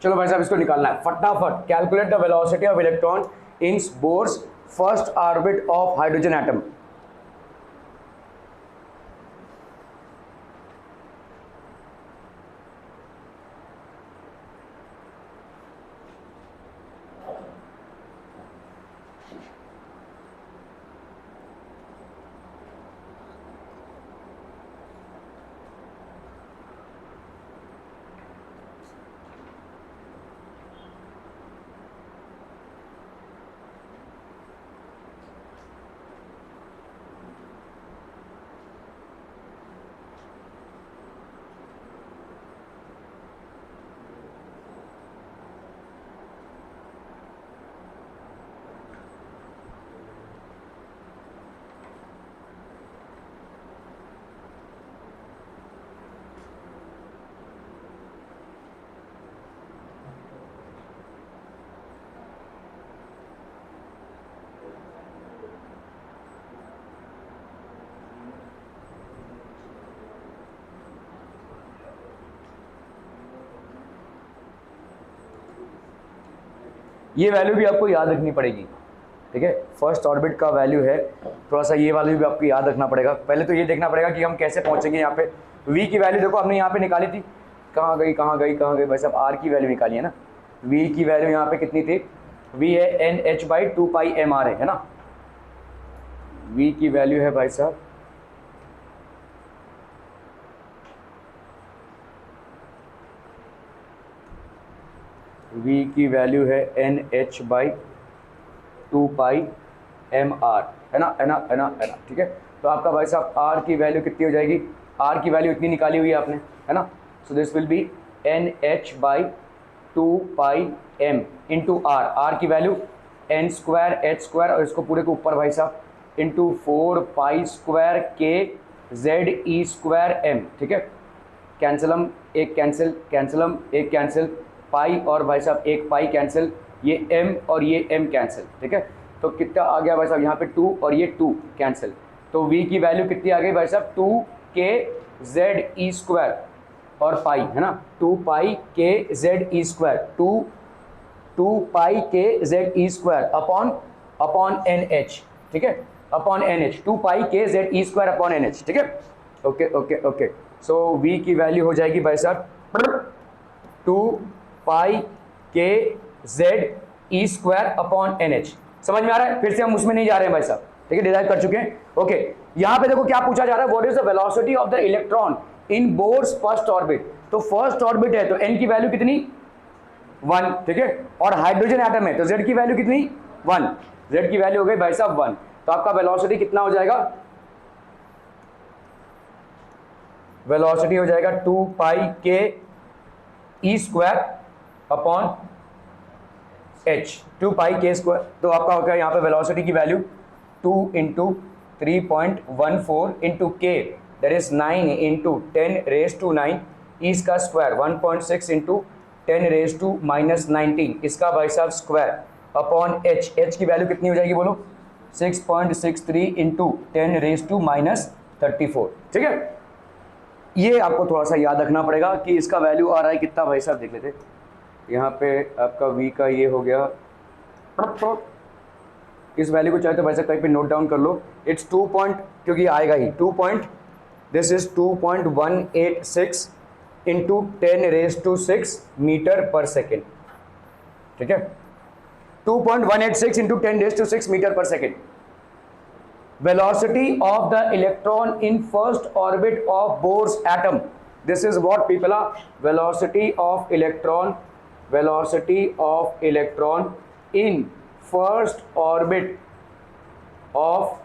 [SPEAKER 2] चलो भाई साहब इसको निकालना है फटाफट। Calculate the velocity of electron in Bohr's first orbit of hydrogen atom. ये वैल्यू भी आपको याद रखनी पड़ेगी, ठीक है। फर्स्ट ऑर्बिट का वैल्यू है, थोड़ा सा ये वैल्यू भी आपको याद रखना पड़ेगा। पहले तो ये देखना पड़ेगा कि हम कैसे पहुंचेंगे यहाँ पे। v की वैल्यू देखो हमने यहाँ पे निकाली थी, कहाँ गई कहाँ गई कहाँ गई भाई साहब, r की वैल्यू निकाली है ना। v की वैल्यू यहाँ पे कितनी थी, v है NH/2πmr है ना। v की वैल्यू है भाई साहब v की वैल्यू है NH/2πmr है ना, है ना, है ना, है ना, ठीक है। तो आपका भाई साहब r की वैल्यू कितनी हो जाएगी, r की वैल्यू इतनी निकाली हुई है आपने, है ना। So this will B NH/2πm into r की वैल्यू n² h² और इसको पूरे के ऊपर भाई साहब इंटू 4π² kZe²m, ठीक है। कैंसलम एक कैंसिल, कैंसलम एक कैंसिल, पाई और भाई साहब एक पाई कैंसिल, ये m और ये m कैंसिल, ठीक है। तो कितना आ गया भाई साहब यहाँ पे 2 और ये 2 कैंसिल, तो v की वैल्यू कितनी आ गई भाई साहब 2kZe² और पाई है ना, 2πkZe², 2πkZe² अपॉन NH, ठीक है, upon NH, 2πkZe² upon NH, ठीक है। Okay okay okay. So v की वैल्यू हो जाएगी भाई साहब 2πkZe² अपॉन NH। समझ में आ रहा है, फिर से हम उसमें नहीं जा रहे हैं भाई साहब, ठीक है, डिराइव कर चुके हैं। ओके, यहाँ पे देखो क्या पूछा जा रहा है, what is the velocity of the electron in Bohr's first orbit. तो फर्स्ट ऑर्बिट है तो n की वैल्यू कितनी 1, ठीक है, और हाइड्रोजन एटम है तो z की वैल्यू कितनी 1, z की वैल्यू हो गई भाई साहब 1। तो आपका वेलोसिटी कितना हो जाएगा, वेलोसिटी हो जाएगा 2πkE² अपॉन h, 2πk²। तो आपका होगा यहाँ पे वेलोसिटी की वैल्यू 2 × 3.14 × k, दैट इज 9 × 10⁻⁹ इसका स्क्वायर, 1.6 × 10⁻⁻19 इसका भाई साहब स्क्वायर अपॉन h, h की वैल्यू कितनी हो जाएगी बोलो 6.63 × 10⁻34, ठीक है। ये आपको थोड़ा सा याद रखना पड़ेगा कि इसका वैल्यू आ रहा है कितना भाई साहब, देख लेते यहाँ पे आपका v का ये हो गया, इस वैल्यू को चाहे तो भाई साहब कहीं पे नोट डाउन कर लो, इट्स 2 पॉइंट, क्योंकि आएगा ही 2 इज 2.186 × 10⁻⁶ मीटर पर सेकेंड, ठीक है, 2.186 × 10⁻⁶ metre per second. Velocity of the electron in first orbit of Bohr's atom. This is what people are, velocity of electron in first orbit of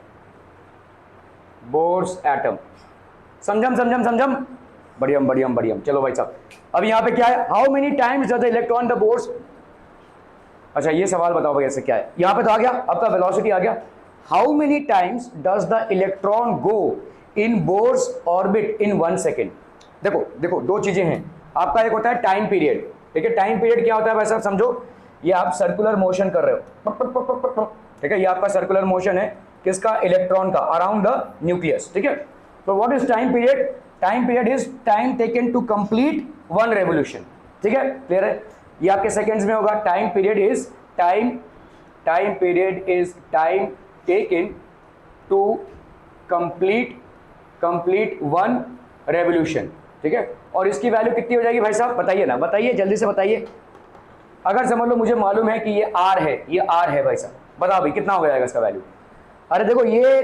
[SPEAKER 2] Bohr's atom. समझम बढ़ियम। चलो भाई साहब, अब यहाँ पे क्या है, how many times does the electron the Bohr's. अच्छा ये सवाल बताओ भाई ऐसे क्या है, यहाँ पे तो आ गया आपका वेलोसिटी आ गया, how many times does the electron go in Bohr's orbit in 1 second. देखो दो चीजें हैं, आपका एक होता है टाइम पीरियड, ठीक है। टाइम पीरियड क्या होता है भाई साहब समझो, ये आप सर्कुलर मोशन कर रहे हो, ठीक है, ये आपका सर्कुलर मोशन है किसका, इलेक्ट्रॉन का, अराउंड द न्यूक्लियस, ठीक है। तो what is time period, time period is time taken to complete 1 revolution, ठीक है, क्लियर है। ये आपके सेकेंड्स में होगा। Time period is time taken to complete one revolution, ठीक है। और इसकी वैल्यू कितनी हो जाएगी भाई साहब, बताइए ना, बताइए जल्दी से बताइए। अगर समझ लो मुझे मालूम है कि ये आर है, ये आर है भाई साहब, बताओ भाई कितना हो जाएगा इसका वैल्यू। अरे देखो ये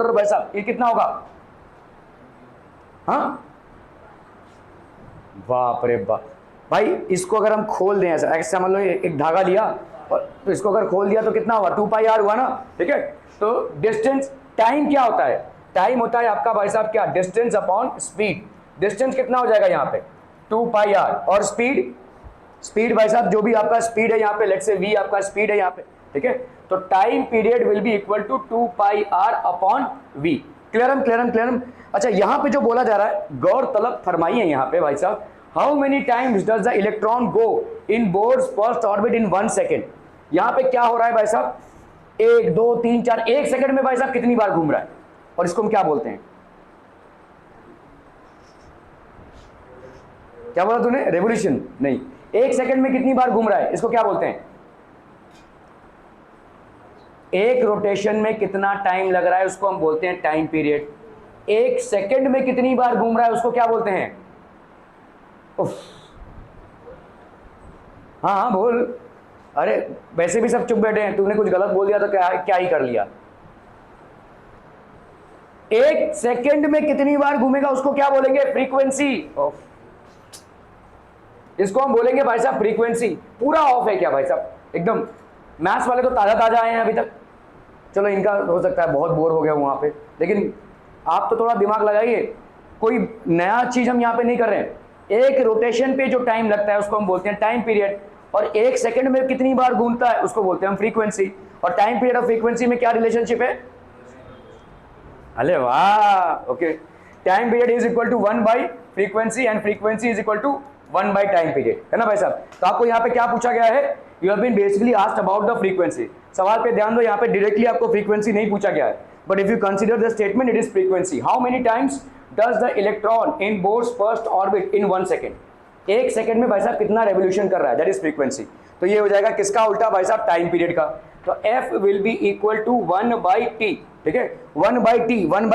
[SPEAKER 2] भाई साहब ये कितना होगा, हाँ बाप रे बाप भाई, इसको अगर हम खोल दें ऐसा, ऐसा समझ लो एक धागा लिया और तो इसको अगर खोल दिया तो कितना हुआ, 2 पाई आर हुआ ना, ठीक है। तो डिस्टेंस, टाइम क्या होता है, टाइम होता है आपका भाई साहब क्या, डिस्टेंस अपॉन स्पीड। डिस्टेंस कितना हो जाएगा यहाँ पे 2 पाई आर, और स्पीड भाई साहब जो भी आपका स्पीड है यहाँ पे, लेट्स से वी आपका स्पीड है यहाँ पे, ठीक है। तो time period will be equal to 2 pi R upon V. क्लियरम। अच्छा यहाँ पे जो बोला जा रहा है, गौर तलब फरमाइए यहाँ पे भाई साहब, how many times does the electron go in Bohr's first orbit in 1 second. यहाँ पे क्या हो रहा है भाई साहब, 1 2 3 4, 1 सेकंड में भाई साहब कितनी बार घूम रहा है, और इसको हम क्या बोलते हैं, क्या बोला तूने, रेवोल्यूशन नहीं, 1 सेकंड में कितनी बार घूम रहा है, इसको क्या बोलते हैं, एक रोटेशन में कितना टाइम लग रहा है उसको हम बोलते हैं टाइम पीरियड। 1 सेकंड में कितनी बार घूम रहा है उसको क्या बोलते हैं, उफ, हाँ बोल, अरे वैसे भी सब चुप बैठे हैं, तूने कुछ गलत बोल दिया तो क्या ही कर लिया। 1 सेकंड में कितनी बार घूमेगा उसको क्या बोलेंगे, फ्रीक्वेंसी। इसको हम बोलेंगे भाई साहब फ्रीक्वेंसी। पूरा ऑफ है क्या भाई साहब, एकदम। मैथ्स वाले तो ताजा आए हैं अभी तक, चलो इनका हो सकता है बहुत बोर हो गया वहां पे, लेकिन आप तो थोड़ा दिमाग लगाइए, कोई नया चीज हम यहाँ पे नहीं कर रहे हैं। एक रोटेशन पे जो टाइम लगता है उसको हम बोलते हैं टाइम पीरियड, और 1 सेकंड में कितनी बार घूमता है उसको बोलते हैं हम फ्रीक्वेंसी। और टाइम पीरियड और फ्रीक्वेंसी में क्या रिलेशनशिप है, अरे वाह, okay. Time period is equal to 1 by frequency and frequency is equal to 1 by time period, है ना भाई साहब। तो आपको यहाँ पे क्या पूछा गया है, you have been basically asked about the frequency. सवाल पे ध्यान दो, यहाँ पे डायरेक्टली आपको फ्रीक्वेंसी नहीं पूछा गया है, but if you consider the statement it is frequency. How many times does the electron in Bohr's first orbit in 1 second, 1 second में भाई साहब कितना रेवोल्यूशन कर रहा है, दैट इज फ्रीक्वेंसी। तो ये हो जाएगा किसका उल्टा भाई साहब, टाइम पीरियड का। तो F will be equal to 1 by T, ठीक है। 1 बाई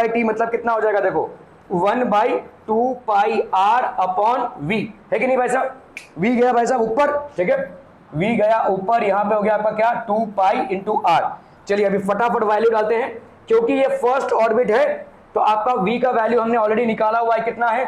[SPEAKER 2] टी मतलब कितना हो जाएगा, देखो 1 by 2 pi R upon V, है कि नहीं भाई साहब। V गया भाई साहब ऊपर, ठीक है, V गया ऊपर, यहां पे हो गया आपका क्या, 2 पाई इंटू आर। चलिए अभी फटाफट वैल्यू डालते हैं, क्योंकि ये फर्स्ट ऑर्बिट है तो आपका V का वैल्यू हमने ऑलरेडी निकाला हुआ है, कितना है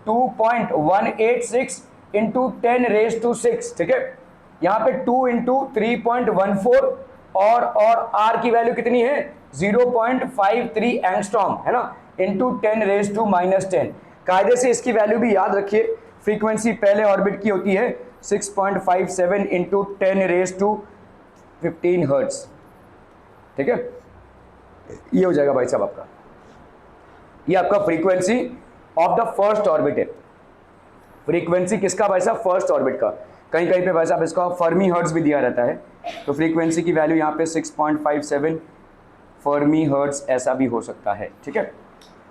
[SPEAKER 2] 2.186 इंटू 10 रेज टू 6, ठीक है। यहाँ पे 2 इंटू 3.14 और R की वैल्यू कितनी है 0.53 एंगस्ट्रॉम, है ना, इंटू 10 रेज टू -10। कायदे से इसकी वैल्यू भी याद रखिए, फ्रीक्वेंसी पहले ऑर्बिट की होती है 6.57 इंटू 10 रेज टू 15 हर्ट्ज, ठीक है। ये हो जाएगा भाई साहब आपका, ये आपका frequency of the first orbit है। फ्रीक्वेंसी किसका भाई साहब, फर्स्ट ऑर्बिट का। कहीं कहीं पे भाई साहब इसका फर्मी हर्ट्ज भी दिया रहता है, तो फ्रीक्वेंसी की वैल्यू यहाँ पे 6.57 फर्मी हर्ट्ज ऐसा भी हो सकता है, ठीक है।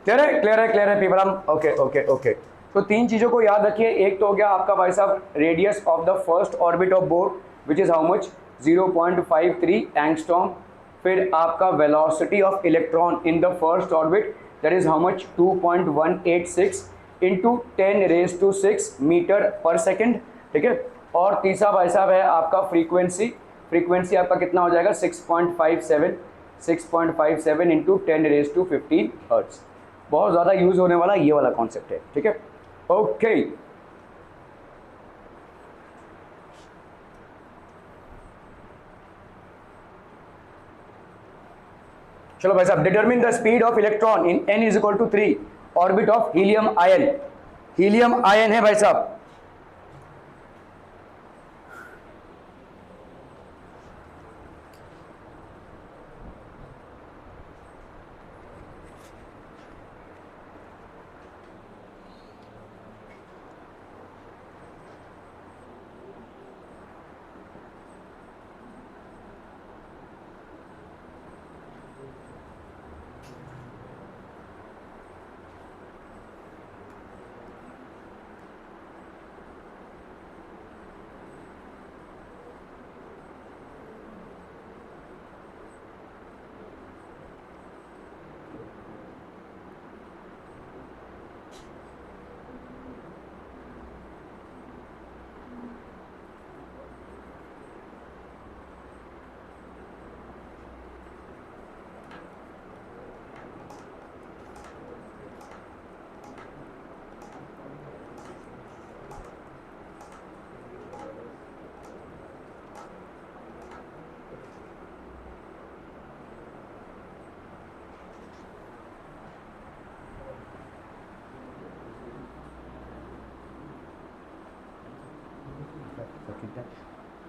[SPEAKER 2] क्लियर है पीपल, ओके। तो 3 चीज़ों को याद रखिए, एक तो हो गया आपका भाई साहब radius of the first orbit of Bohr which is how much 0.53 angstrom. फिर आपका velocity of electron in the first orbit that is how much 2.186 into 10 raise to 6 metre per second, ठीक है। और तीसरा भाई साहब है आपका फ्रीक्वेंसी आपका कितना हो जाएगा 6.57 इंटू 10 रेज टू 15 हर्ट्ज। बहुत ज़्यादा यूज होने वाला ये वाला कॉन्सेप्ट है, ठीक है, ओके। चलो भाई साहब, determine the speed of electron in n is equal to 3 orbit of helium ion है भाई साहब।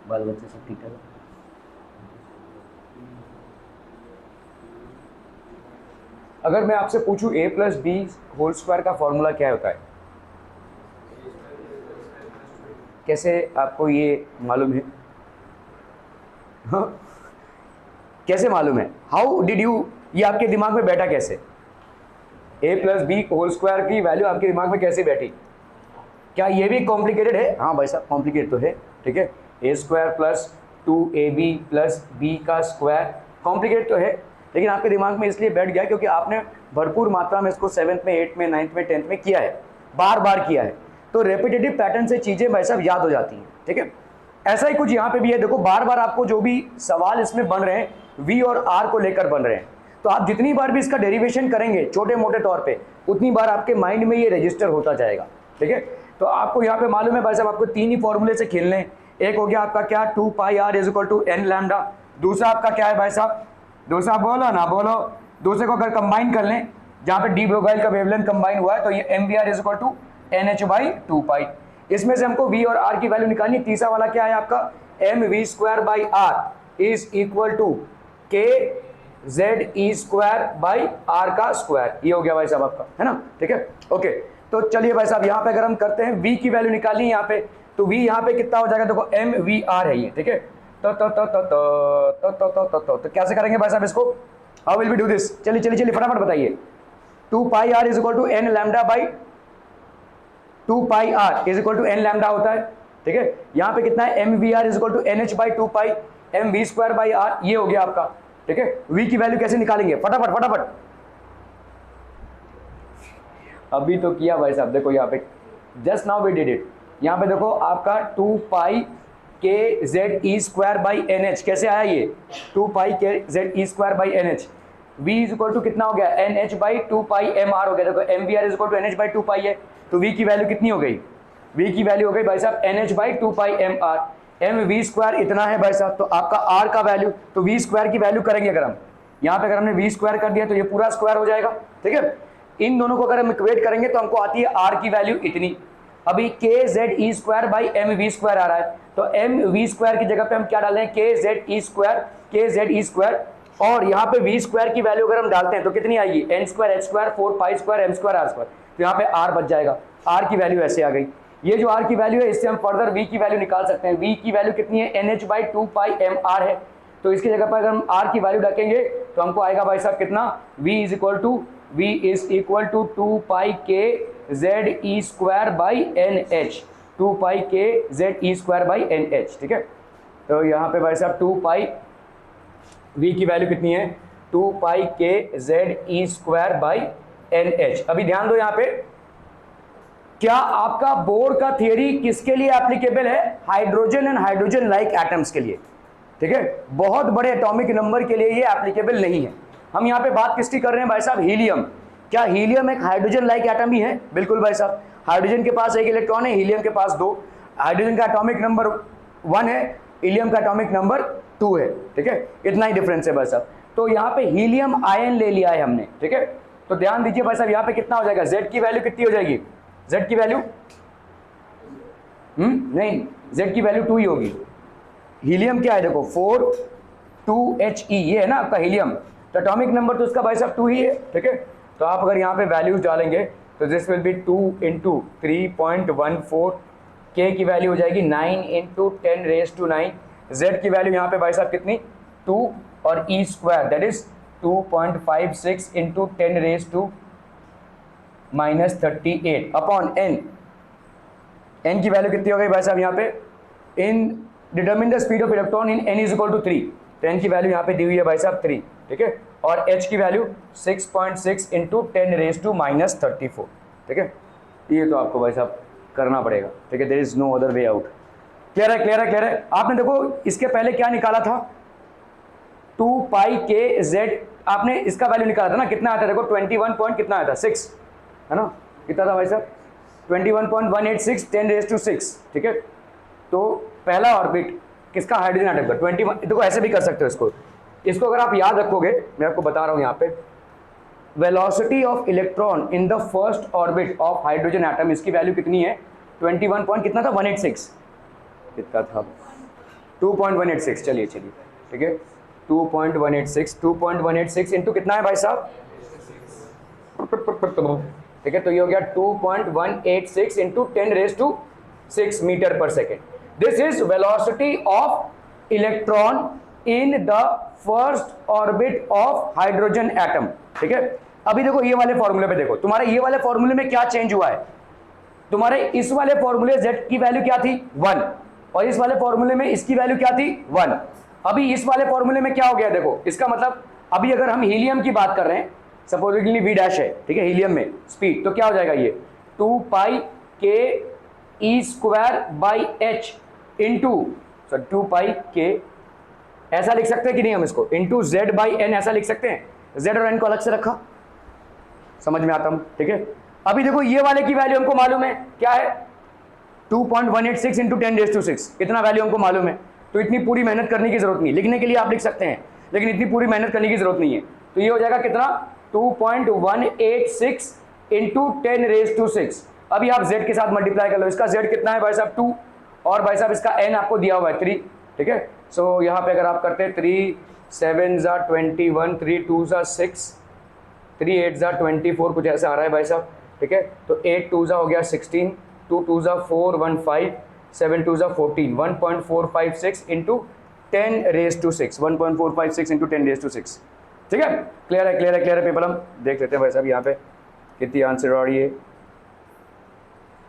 [SPEAKER 2] बाल बच्चे सब ठीक ठाक? अगर मैं आपसे पूछूं a plus B whole square का फॉर्मूला क्या होता है, कैसे आपको ये मालूम है? हाँ, कैसे मालूम है? हाउ डिड यू, ये आपके दिमाग में बैठा कैसे? a plus B whole square की वैल्यू आपके दिमाग में कैसे बैठी? क्या ये भी कॉम्प्लिकेटेड है? हाँ भाई साहब, कॉम्प्लिकेटेड तो है, ठीक है। A square plus 2ab plus B का स्क्वायर कॉम्प्लिकेटेड तो है, लेकिन आपके दिमाग में इसलिए बैठ गया क्योंकि आपने भरपूर मात्रा में इसको 7th में 8th में 9th में 10th में किया है, बार बार किया है, तो रेपिटेटिव पैटर्न से चीज़ें भाई साहब याद हो जाती हैं, ठीक है। ऐसा ही कुछ यहाँ पे भी है, देखो बार बार आपको जो भी सवाल इसमें बन रहे हैं v और r को लेकर बन रहे हैं, तो आप जितनी बार भी इसका डेरिवेशन करेंगे छोटे मोटे तौर पे, उतनी बार आपके माइंड में ये रजिस्टर होता जाएगा, ठीक है। तो आपको यहाँ पे मालूम है भाई साहब, आपको 3 ही फॉर्मूले से खेलने हैं। एक हो गया आपका क्या, 2 pi r is equal to n lambda. दूसरा आपका क्या है भाई साहब, दूसरा बोलो ना बोलो, दूसरे को अगर कंबाइन कर लें, जहाँ पे डी ब्रोगाइल का वेवलेंथ कंबाइन हुआ है, तो ये m we are is equal to N H by 2 pi. इसमें से हमको v और r की वैल्यू निकालनी। तीसरा वाला क्या है आपका, M we square by R is equal to K Z E square by R का स्क्वायर। ये हो गया भाई साहब आपका, है ना, ठीक है, ओके। तो चलिए भाई साहब, यहाँ पे अगर हम करते हैं v की वैल्यू निकालनी है यहाँ पे, तो v यहाँ पे कितना हो जाएगा, देखो एम वी आर है ये, ठीक है। तो कैसे करेंगे भाई साहब इसको, how will we do this? चलिए चलिए चलिए फटाफट बताइए। 2 pi R is equal to N lambda by 2 pi R is equal to N lambda होता है, ठीक है। यहाँ पे कितना है, M we are is equal to N H by 2 pi M we square by R, ये हो गया आपका, ठीक है। v की वैल्यू कैसे निकालेंगे, फटाफट फटाफट। अभी तो किया भाई साहब, देखो यहाँ पे just now we did it. यहाँ पे देखो आपका 2 pi k Z E square by N h, कैसे आया ये, 2 pi k Z E square by N h. v is equal to कितना हो गया, n H by 2 pi m r हो गया। देखो m we are is equal to N H by 2 pi है, तो v की वैल्यू कितनी हो गई, v की वैल्यू हो गई भाई साहब n H by 2 pi m r. M we square इतना है भाई साहब, तो आपका आर का वैल्यू, तो वी स्क्वायर की वैल्यू करेंगे अगर हम यहाँ पे, अगर हमने वी स्क्वायर कर दिया तो ये पूरा स्क्वायर हो जाएगा, ठीक है। इन दोनों को अगर हम इक्वेट करेंगे तो हमको आती है आर की वैल्यू इतनी। अभी K Z E square by M we square आ रहा है, तो एम वी स्क्वायर की जगह पे हम क्या डालें, के जेड ई स्क्वायर, के जेड ई स्क्वायर, और यहाँ पे वी स्क्वायर की वैल्यू अगर हम डालते हैं तो कितनी आएगी, n square H square 4 pi square M square are square, तो यहाँ पे आर बच जाएगा। आर की वैल्यू ऐसे आ गई। ये जो आर की वैल्यू है, इससे हम फर्दर वी की वैल्यू निकाल सकते हैं। वी की वैल्यू कितनी है, n H by 2 pi m r है, तो इसकी जगह पर अगर हम आर की वैल्यू रखेंगे तो हमको आएगा भाई साहब कितना, v is equal to 2 pi k Z E square by N h, 2 pi k Z E square by N H, ठीक है। तो यहाँ पे भाई साहब 2 पाई, v की वैल्यू कितनी है, 2 pi k Z E square by N h. अभी ध्यान दो यहाँ पे, क्या आपका बोर का थियरी किसके लिए एप्लीकेबल है, hydrogen and hydrogen like atoms के लिए, ठीक है। बहुत बड़े एटॉमिक नंबर के लिए ये एप्लीकेबल नहीं है। हम यहाँ पे बात किसकी कर रहे हैं भाई साहब, हीलियम। क्या हीलियम एक हाइड्रोजन लाइक एटम ही है? बिल्कुल भाई साहब, हाइड्रोजन के पास 1 इलेक्ट्रॉन है, हीलियम के पास 2। हाइड्रोजन का एटॉमिक नंबर 1 है, हीलियम का एटॉमिक नंबर 2 है, ठीक है, इतना ही डिफरेंस है भाई साहब। तो यहाँ पे हीलियम आयन ले लिया है हमने, ठीक है। तो ध्यान दीजिए भाई साहब, यहाँ पे कितना हो जाएगा, z की वैल्यू कितनी हो जाएगी, z की वैल्यू नहीं, z की वैल्यू 2 ही होगी। हीलियम क्या है, देखो 4 2He, ये है ना आपका हीलियम, तो एटॉमिक नंबर तो उसका भाई साहब 2 ही है, ठीक है। तो आप अगर यहाँ पे वैल्यूज डालेंगे तो दिस विल बी 2 इंटू 3.14, के की वैल्यू हो जाएगी 9 इंटू 10 रेज टू 9, जेड की वैल्यू यहाँ पे भाई साहब कितनी 2, और E square that is 2.56 into 10 raise to -38 upon एन। एन की वैल्यू कितनी हो गई भाई साहब यहाँ पे, in determine the speed of electron in N is equal to 3, तो एन की वैल्यू यहाँ पे दी हुई है भाई साहब 3, ठीक है। और एच की वैल्यू 6.6 इंटू 10 रेज टू -34, ठीक है। ये तो आपको भाई साहब करना पड़ेगा, ठीक है, there is no other way out. Clear है, क्लियर है, क्लियर है। आपने देखो इसके पहले क्या निकाला था, 2 पाई के जेड, आपने इसका वैल्यू निकाला था ना, कितना आता है देखो 21 पॉइंट कितना आया था 6, है ना, कितना था भाई साहब 21.186 10 रेज टू 6, ठीक है। तो पहला ऑर्बिट किसका, हाइड्रोजन एटम का 21। देखो ऐसे भी कर सकते हो इसको अगर आप याद रखोगे, मैं आपको बता रहा हूँ यहाँ पे, velocity of electron in the first orbit of hydrogen atom, इसकी वैल्यू कितनी है 21 पॉइंट कितना था 186, कितना था 2.186, चलिए चलिए ठीक है 2.186 इंटू कितना है भाई साहब, ठीक है, तो ये हो गया 2.186 into 10⁻⁶ metre per second. This is velocity of electron in the first orbit of hydrogen atom. ठीक है, अभी देखो ये वाले फॉर्मूले पे देखो, तुम्हारे ये वाले फॉर्मूले में क्या चेंज हुआ है. तुम्हारे इस वाले फॉर्मूले z की वैल्यू क्या थी 1, और इस वाले फॉर्मूले में इसकी वैल्यू क्या थी 1. अभी इस वाले फॉर्मूले में क्या हो गया देखो, इसका मतलब अभी अगर हम हीलियम की बात कर रहे हैं, सपोजिटली v डैश है, ठीक है, हीलियम में स्पीड, तो क्या हो जाएगा ये 2π/k² इंटू 2π/k, ऐसा लिख सकते हैं कि नहीं हम इसको, इंटू z/n ऐसा लिख सकते हैं, z और n को अलग से रखा, समझ में आता हूँ. ठीक है, अभी देखो ये वाले की वैल्यू हमको मालूम है क्या है 2.186 इंटू 10⁻⁶, इतना वैल्यू हमको मालूम है, तो इतनी पूरी मेहनत करने की जरूरत नहीं. लिखने के लिए आप लिख सकते हैं, लेकिन इतनी पूरी मेहनत करने की जरूरत नहीं है. तो ये हो जाएगा कितना 2.186 इंटू 10⁻⁶. अभी आप z के साथ मल्टीप्लाई कर लो, इसका z कितना है भाई साहब 2, और भाई साहब इसका n आपको दिया हुआ है 3. ठीक है, सो यहाँ पे अगर आप करते हैं 3 7 21, 3 2 6, 3 8 24, कुछ ऐसा आ रहा है भाई साहब. ठीक है, तो 8 2 हो गया 16, 2 2 4 1 5, 7 2 14, 1.456 इंटू 10⁻⁶, 1.456 इंटू 10⁻⁶. ठीक है, क्लियर है क्लियर है क्लियर है पीपल. हम देख लेते हैं भाई साहब यहाँ पे कितनी आंसर आ रही है.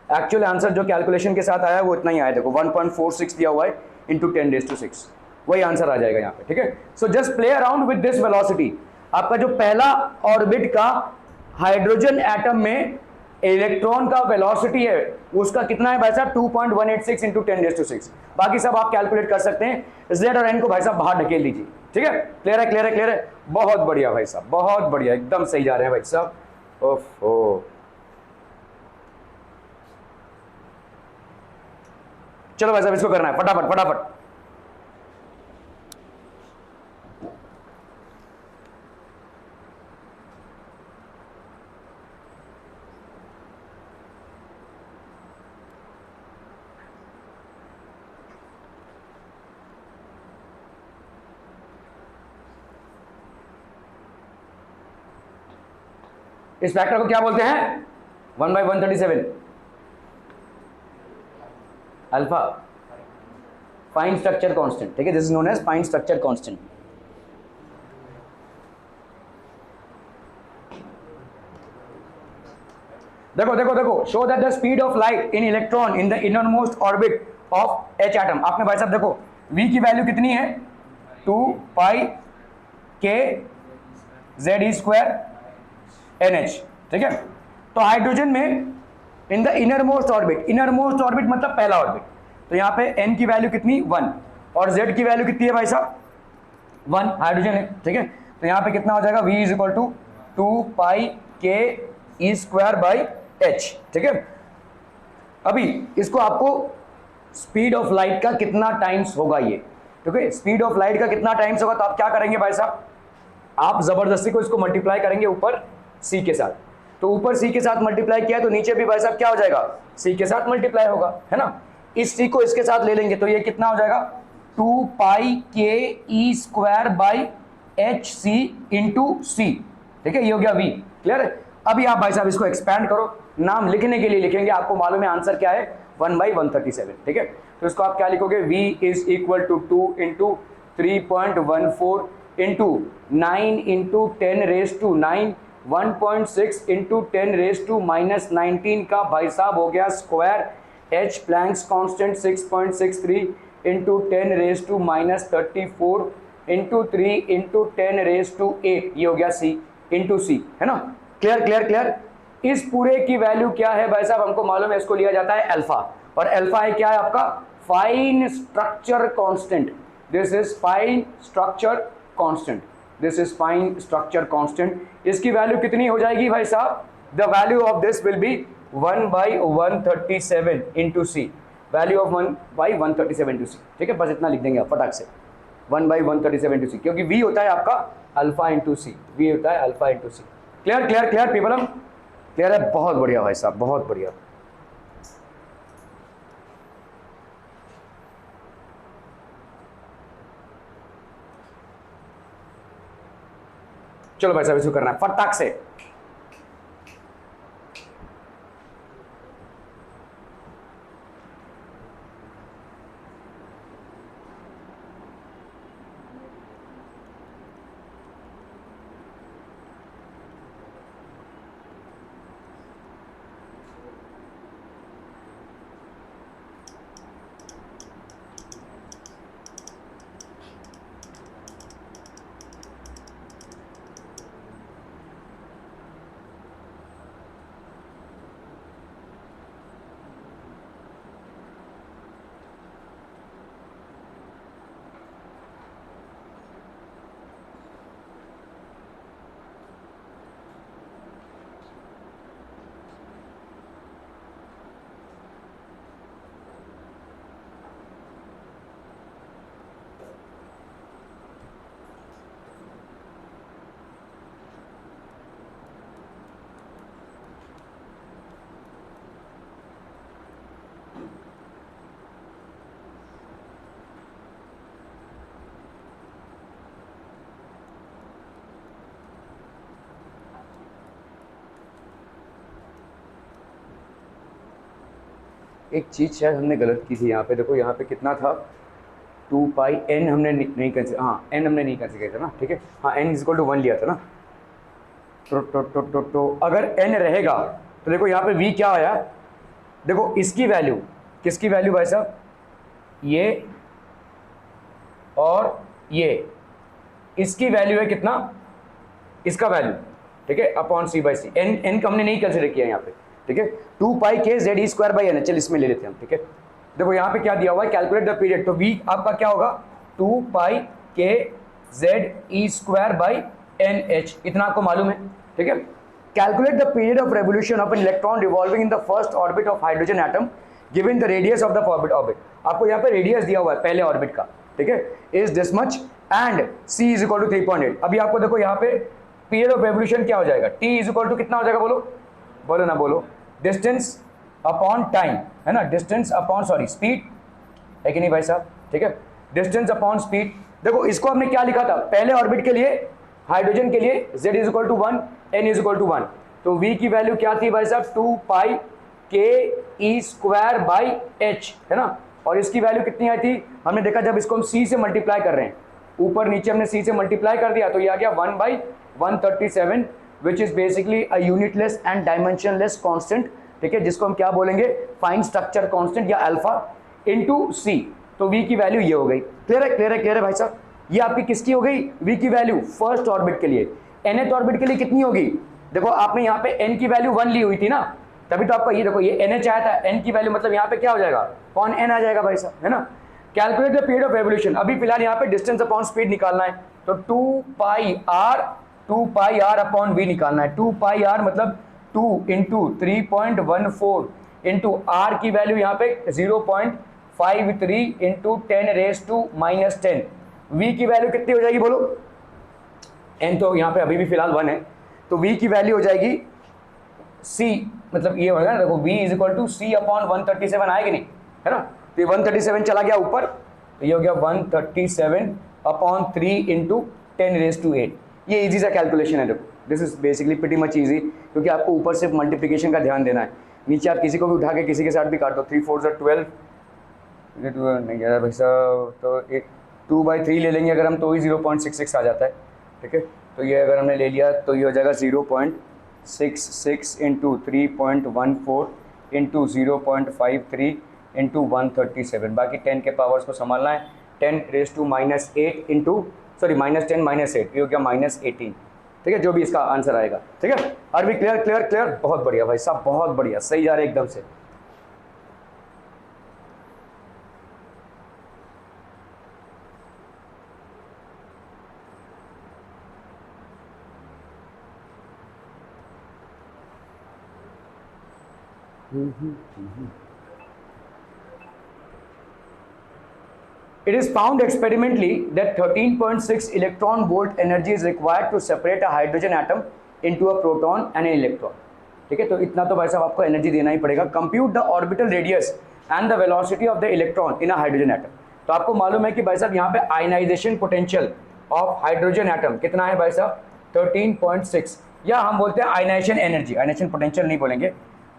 [SPEAKER 2] एक्चुअल आंसर जो कैलकुलेशन के साथ आया है वो इतना ही आया, देखो 1.46 दिया हुआ है इंटू 10⁻⁶, वही आंसर आ जाएगा यहाँ पे. ठीक है, so just play around with this velocity. आपका जो पहला ऑर्बिट का हाइड्रोजन एटम में इलेक्ट्रॉन का वेलोसिटी है उसका कितना है भाई साहब 2.186 इंटू 10⁻⁶. बाकी सब आप कैलकुलेट कर सकते हैं, z और n को भाई साहब बाहर ढकेल लीजिए. ठीक है, क्लियर है क्लियर है क्लियर है, बहुत बढ़िया भाई साहब, बहुत बढ़िया, एकदम सही जा रहे हैं भाई साहब. ओफो, चलो भाई साहब इसको करना है फटाफट फटाफट. इस फैक्टर को क्या बोलते हैं 1/137 अल्फा, फाइन स्ट्रक्चर कांस्टेंट. ठीक है, this is known as fine structure constant. देखो देखो देखो, show that the speed of light in electron in the innermost orbit of h atom. आपने भाई साहब देखो v की वैल्यू कितनी है 2π/k² ठीक है, तो हाइड्रोजन में इन the innermost orbit, innermost orbit मतलब पहला ऑर्बिट, तो यहाँ पे n की वैल्यू कितनी 1 और z की वैल्यू कितनी है भाई साहब 1, हाइड्रोजन है. ठीक है, तो यहाँ पे कितना हो जाएगा v = 2π/k²/h. ठीक है, अभी इसको आपको स्पीड ऑफ लाइट का कितना टाइम्स होगा ये, ठीक है, स्पीड ऑफ लाइट का कितना टाइम्स होगा, तो आप क्या करेंगे भाई साहब, आप जबरदस्ती को इसको मल्टीप्लाई करेंगे ऊपर c के साथ. तो ऊपर c के साथ मल्टीप्लाई किया तो नीचे भी भाई साहब क्या हो जाएगा c के साथ मल्टीप्लाई होगा, है ना. इस c को इसके साथ ले लेंगे तो ये कितना हो जाएगा 2π/k² इंटू c. ठीक है, ये हो गया v. क्लियर है. अभी आप भाई साहब इसको एक्सपैंड करो, नाम लिखने के लिए लिखेंगे, आपको मालूम है आंसर क्या है 1/137. ठीक है, तो इसको आप क्या लिखोगे v is equal to 2 into 3.14 into 9 into 10⁻⁹, 1.6 into 10⁻⁻19 का भाई साहब हो गया square. h Planck's constant 6.63 into 10⁻⁻34 into 3 into 10⁸, ये हो गया c इंटू c, है ना. Clear clear clear. इस पूरे की वैल्यू क्या है भाई साहब हमको मालूम है, इसको लिया जाता है अल्फा, और अल्फा है क्या है आपका fine structure constant. This is fine structure constant, this is fine structure constant. इसकी वैल्यू कितनी हो जाएगी भाई साहब, the value of this will be 1/137 into C, value of 1/137 into C. ठीक है, बस इतना लिख देंगे आप फटाक से 1/137 इंटू सी, क्योंकि v होता है आपका अल्फा इंटू सी, v होता है अल्फा इंटू सी. क्लियर क्लियर क्लियर पीपल, हम क्लियर है. बहुत बढ़िया भाई साहब, बहुत बढ़िया. चलो भाई साहब इसको करना है फटाक से। एक चीज़ शायद हमने गलत की थी यहाँ पे, देखो यहाँ पे कितना था 2 पाई n हमने नहीं कंसिडर, हाँ n हमने नहीं कंसिडर किया था ना, ठीक है, हाँ n इक्वल टू 1 लिया था ना। तो अगर n रहेगा तो देखो यहाँ पे v क्या आया, देखो इसकी वैल्यू, किसकी वैल्यू भाई साहब, ये और ये, इसकी वैल्यू है कितना, इसका वैल्यू, ठीक है, upon c by c. n का हमने नहीं कंसिडर किया यहाँ पे, ठीक है। 2 pi k Z E square by n, चल इसमें ले लेते हैं हम, ठीक है। देखो यहाँ पे क्या दिया हुआ है, कैलकुलेट द पीरियड, तो v आपका क्या होगा 2 pi k Z E square by N h, इतना आपको मालूम है, ठीक है। Calculate the period of revolution of an electron revolving in the first orbit of hydrogen atom given the radius of the orbit. आपको यहाँ पे रेडियस दिया हुआ है पहले ऑर्बिट का, ठीक है, is this much and c is equal to 3.8। अभी आपको देखो यहाँ पे पीरियड ऑफ रेवोल्यूशन क्या हो जाएगा, t इज इक्वल टू कितना हो जाएगा, बोलो बोलो ना बोलो, डिस्टेंस अपॉन टाइम, है ना, डिस्टेंस अपॉन सॉरी स्पीड, है कि नहीं भाई साहब, ठीक है, डिस्टेंस अपॉन स्पीड। देखो इसको हमने क्या लिखा था पहले ऑर्बिट के लिए, हाइड्रोजन के लिए z is equal to 1, n is equal to 1, तो v की वैल्यू क्या थी भाई साहब 2 पाई के ई स्क्वायर बाई h, है ना, और इसकी वैल्यू कितनी आई थी, हमने देखा जब इसको हम c से मल्टीप्लाई कर रहे हैं, ऊपर नीचे हमने c से मल्टीप्लाई कर दिया तो ये आ गया 1/137 which is basically a unitless and dimensionless constant, ठीक है, जिसको हम क्या बोलेंगे फाइन स्ट्रक्चर कांस्टेंट या अल्फा इनटू c। तो v की वैल्यू ये हो गई, क्लियर है, क्लियर है, क्लियर है भाई साहब। ये आपकी किसकी हो गई, v की वैल्यू फर्स्ट ऑर्बिट के लिए। nth ऑर्बिट के लिए कितनी होगी, देखो आपने यहाँ पे n की वैल्यू 1 ली हुई थी ना, तभी तो आपका ये देखो ये NH आया था, n की वैल्यू मतलब यहाँ पे क्या हो जाएगा अपॉन n आ जाएगा भाई साहब, है ना। Calculate the period of revolution, अभी फिलहाल यहाँ पे डिस्टेंस अपॉन स्पीड निकालना है, तो 2 पाई r अपॉन v निकालना है। 2 पाई r मतलब 2 इंटू 3.14 इंटू r की वैल्यू यहाँ पे 0.53 इंटू 10⁻⁻10, v की वैल्यू कितनी हो जाएगी बोलो, n तो यहाँ पे अभी भी फिलहाल 1 है, तो v की वैल्यू हो जाएगी c, मतलब ये होगा ना, देखो v is equal to c upon 137 आएगी नहीं, है ना, तो ये 137 चला गया ऊपर, तो ये हो गया 137 अपॉन 3 इंटू 10⁸ ये इजी सा कैलकुलेशन है। देखो this is basically pretty much easy, क्योंकि आपको ऊपर से मल्टीप्लिकेशन का ध्यान देना है, नीचे आप किसी को भी उठा के किसी के साथ भी काट दो, 3 4 12 नहीं यार भाई साहब, तो 2/3 ले लेंगे अगर हम तो ही 0.66 आ जाता है, ठीक है, तो ये अगर हमने ले लिया तो ये हो जाएगा 0.66 इंटू 3.14 इंटू 0.53 इंटू 137, बाकी 10 के पावर्स को संभालना है, 10⁻⁻8 इंटू सॉरी -10 -8, ये हो गया -18, ठीक है, जो भी इसका आंसर आएगा, ठीक है। और भी क्लियर क्लियर क्लियर, बहुत बढ़िया भाई साहब, बहुत बढ़िया, सही जा रहे एकदम से। It is found experimentally that 13.6 electron volt energy is required to separate a hydrogen atom into a proton and an electron, ठीक है, तो इतना तो भाई साहब आपको एनर्जी देना ही पड़ेगा। Compute the orbital radius and the velocity of the electron in a hydrogen atom, तो आपको मालूम है कि भाई साहब यहाँ पे ionization potential of hydrogen atom कितना है भाई साहब 13.6, या हम बोलते हैं आयनाइजेशन एनर्जी, आयनाइजेशन पोटेंशियल नहीं बोलेंगे,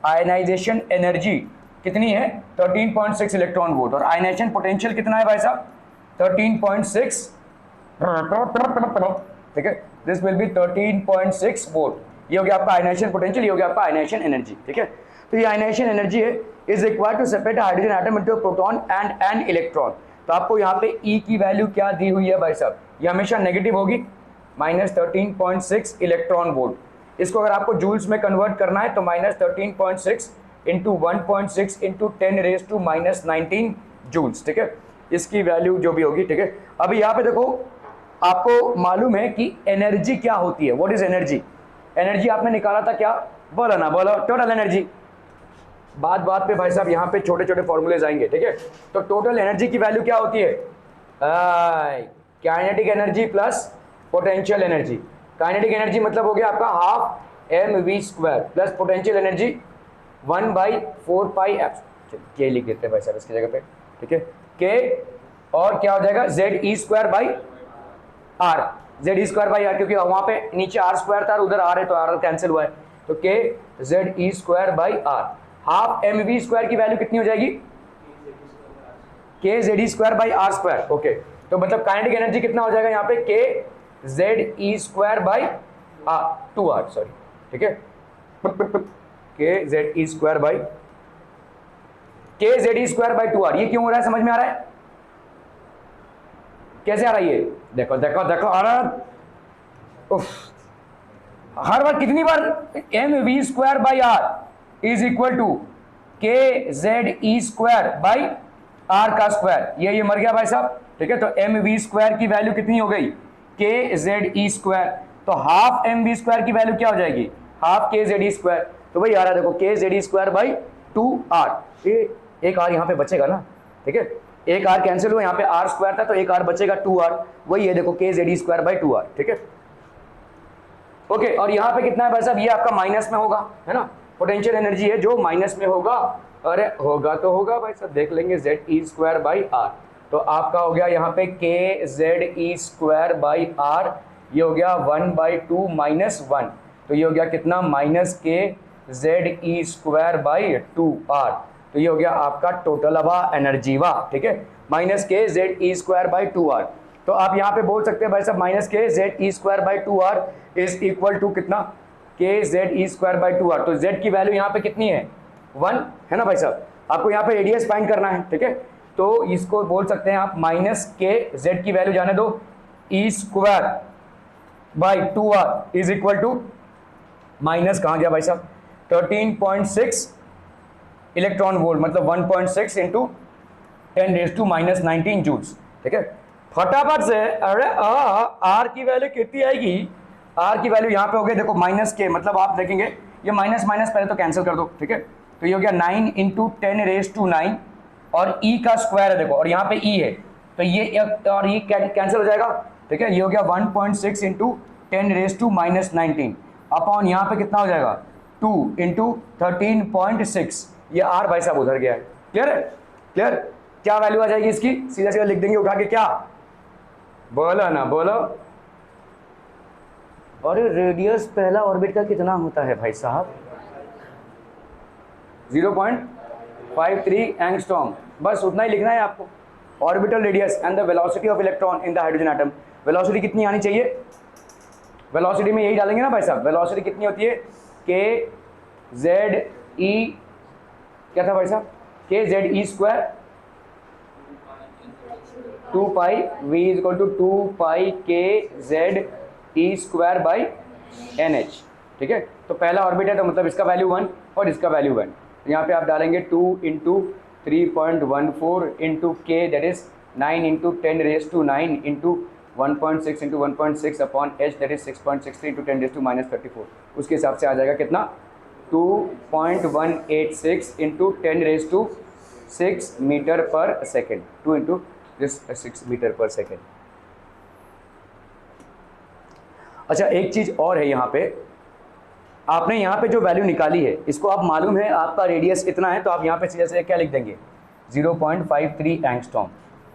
[SPEAKER 2] आयनाइजेशन एनर्जी कितनी है 13.6 इलेक्ट्रॉन वोल्ट, और आयनाइजेशन पोटेंशियल कितना है भाई साहब 13.6, ठीक है, दिस विल बी 13.6 वोल्ट। ये हो गया आपका आयनाइजेशन पोटेंशियल, ये हो गया आपका आयनाइजेशन एनर्जी, ठीक है। तो ये आयनाइजेशन एनर्जी है is required to separate hydrogen atom into proton and an electron. तो आपको यहाँ पे ई की वैल्यू क्या दी हुई है भाई साहब, ये हमेशा नेगेटिव होगी, -13.6 इलेक्ट्रॉन वोल्ट। इसको अगर आपको जूल्स में कन्वर्ट करना है तो -13.6 इंटू 1.6 इंटू 10⁻⁻19 जूल्स, ठीक है, इसकी वैल्यू जो भी होगी, ठीक है। अभी यहाँ पे देखो आपको मालूम है कि एनर्जी क्या होती है, व्हाट इज एनर्जी। एनर्जी आपने निकाला था क्या, बोलो ना बोलो, टोटल एनर्जी। बात बात पे भाई साहब यहाँ पे छोटे छोटे फॉर्मूलेज आएंगे, ठीक है। तो टोटल एनर्जी की वैल्यू क्या होती है, kinetic energy plus potential energy. Kinetic energy मतलब हो गया आपका half mv² plus potential energy 1/4πf, के लिख देते हैं भाई साहब इसकी जगह पे, ठीक है, के, और क्या हो जाएगा ze²/r, ze²/r, क्योंकि वहां पे नीचे r² था, उधर r है तो r कैंसिल हुआ है, तो के ze²/r। हाफ mv² की वैल्यू कितनी हो जाएगी, के ze²/r², ओके। तो मतलब काइनेटिक एनर्जी कितना हो जाएगा यहाँ पे, के ze²/2r, सॉरी, ठीक है, के ze²/2r। ये क्यों हो रहा है, समझ में आ रहा है, कैसे आ रहा है ये, देखो देखो देखो, आ रहा, हर बार कितनी बार mv²/r इज इक्वल टू के ze²/r का स्क्वायर, ये मर गया भाई साहब, ठीक है। तो mv² की वैल्यू कितनी हो गई, के ze², तो हाफ mv² की वैल्यू क्या हो जाएगी, हाफ के ze²। तो वही आ रहा है देखो, के ze²/2r, एक r यहाँ पे बचेगा ना, ठीक है, एक r कैंसिल हुआ, यहाँ पे r² था तो एक r बचेगा 2r, वही है देखो के ze²/2r, ठीक है, ओके। और यहाँ पे कितना है भाई साहब, ये आपका माइनस में होगा, है ना, पोटेंशियल एनर्जी है जो माइनस में होगा, अरे होगा तो होगा भाई साहब, देख लेंगे ze²/r। तो आपका हो गया यहाँ पे के ze²/r, ये हो गया 1/2 - 1, तो ये हो गया कितना, -के ze²/2r, तो ये हो गया आपका टोटल वा एनर्जी वा, ठीक है, -के ze²/2r। तो आप यहाँ पे बोल सकते हैं भाई साहब -के ze²/2r इज इक्वल टू कितना, के ze²/2r। तो z की वैल्यू यहाँ पे कितनी है, 1 है ना भाई साहब, आपको यहाँ पे रेडियस फाइंड करना है, ठीक है। तो इसको बोल सकते हैं आप -के, z की वैल्यू जाने दो, e²/2r is equal to minus कहाँ गया भाई साहब 13.6 इलेक्ट्रॉन वोल्ट, मतलब 1.6 इंटू 10⁻⁻19 जूल्स, ठीक है। फटाफट से, अरे आर की वैल्यू कितनी आएगी, आर की वैल्यू यहाँ पे हो गई देखो -के, मतलब आप देखेंगे ये माइनस पहले तो कैंसिल कर दो, ठीक है। तो ये हो गया 9 इंटू 10⁻⁹ और ई का स्क्वायर है देखो, और यहाँ पे ई है तो ये और ये कैंसिल हो जाएगा, ठीक है। ये हो गया 1.6 इंटू 10⁻⁻19 अपॉन यहाँ पे कितना हो जाएगा 2 इंटू 13.6, ये आर भाई साहब उधर गया है, क्लियर है, क्लियर। क्या वैल्यू आ जाएगी इसकी, सीधा सीधा लिख देंगे उठा के, क्या बोलो ना बोलो। और रेडियस पहला ऑर्बिट का कितना होता है भाई साहब, 0.53 एंगस्ट्रॉम, बस उतना ही लिखना है आपको। Orbital radius and the velocity of electron in the hydrogen atom, velocity कितनी आनी चाहिए, वेलोसिटी में यही डालेंगे ना भाई साहब, वेलोसिटी कितनी होती है, के जेड ई, क्या था भाई साहब, K Z E square 2π v is equal to 2π K Z E square by N H, ठीक है। तो पहला ऑर्बिट है तो मतलब इसका वैल्यू 1 और इसका वैल्यू 1, यहाँ पे आप डालेंगे 2 इंटू 3.14 इंटू के, that is 9 into 10⁻⁹ into 1.6 into 1.6 upon H, that is 6.63 into 10⁻34, उसके हिसाब से आ जाएगा कितना 2.186 into 10⁻6 metre per second, 2 into 6 metre per second. अच्छा एक चीज़ और है, यहाँ पे आपने यहाँ पे जो वैल्यू निकाली है इसको आप मालूम है आपका रेडियस इतना है, तो आप यहाँ पे सीधे से क्या लिख देंगे 0.53 एंगस्ट्रॉम।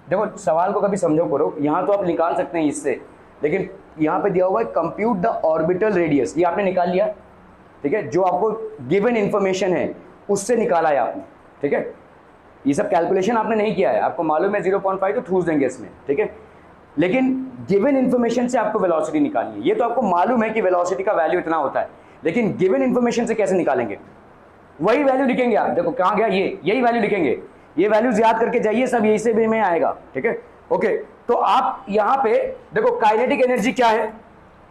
[SPEAKER 2] देखो सवाल को कभी समझो करो, यहाँ तो आप निकाल सकते हैं इससे, लेकिन यहाँ पे दिया हुआ है कंप्यूट द ऑर्बिटल रेडियस, ये आपने निकाल लिया, ठीक है, जो आपको गिवन इंफॉर्मेशन है उससे निकाला है आपने, ठीक है। ये सब कैलकुलेशन आपने नहीं किया है, आपको मालूम है 0.5 तो ठूस देंगे इसमें, ठीक है, लेकिन गिवन इंफॉर्मेशन से आपको वेलोसिटी निकालनी है। ये तो आपको मालूम है कि वेलोसिटी का वैल्यू इतना होता है, लेकिन गिवन इंफॉर्मेशन से कैसे निकालेंगे? वही वैल्यू लिखेंगे आप, देखो कहाँ गया ये, यही वैल्यू लिखेंगे, ये वैल्यूज याद करके जाइए, सब यही से भी में आएगा, ठीक है। ओके, तो आप यहाँ पे देखो काइनेटिक एनर्जी क्या है,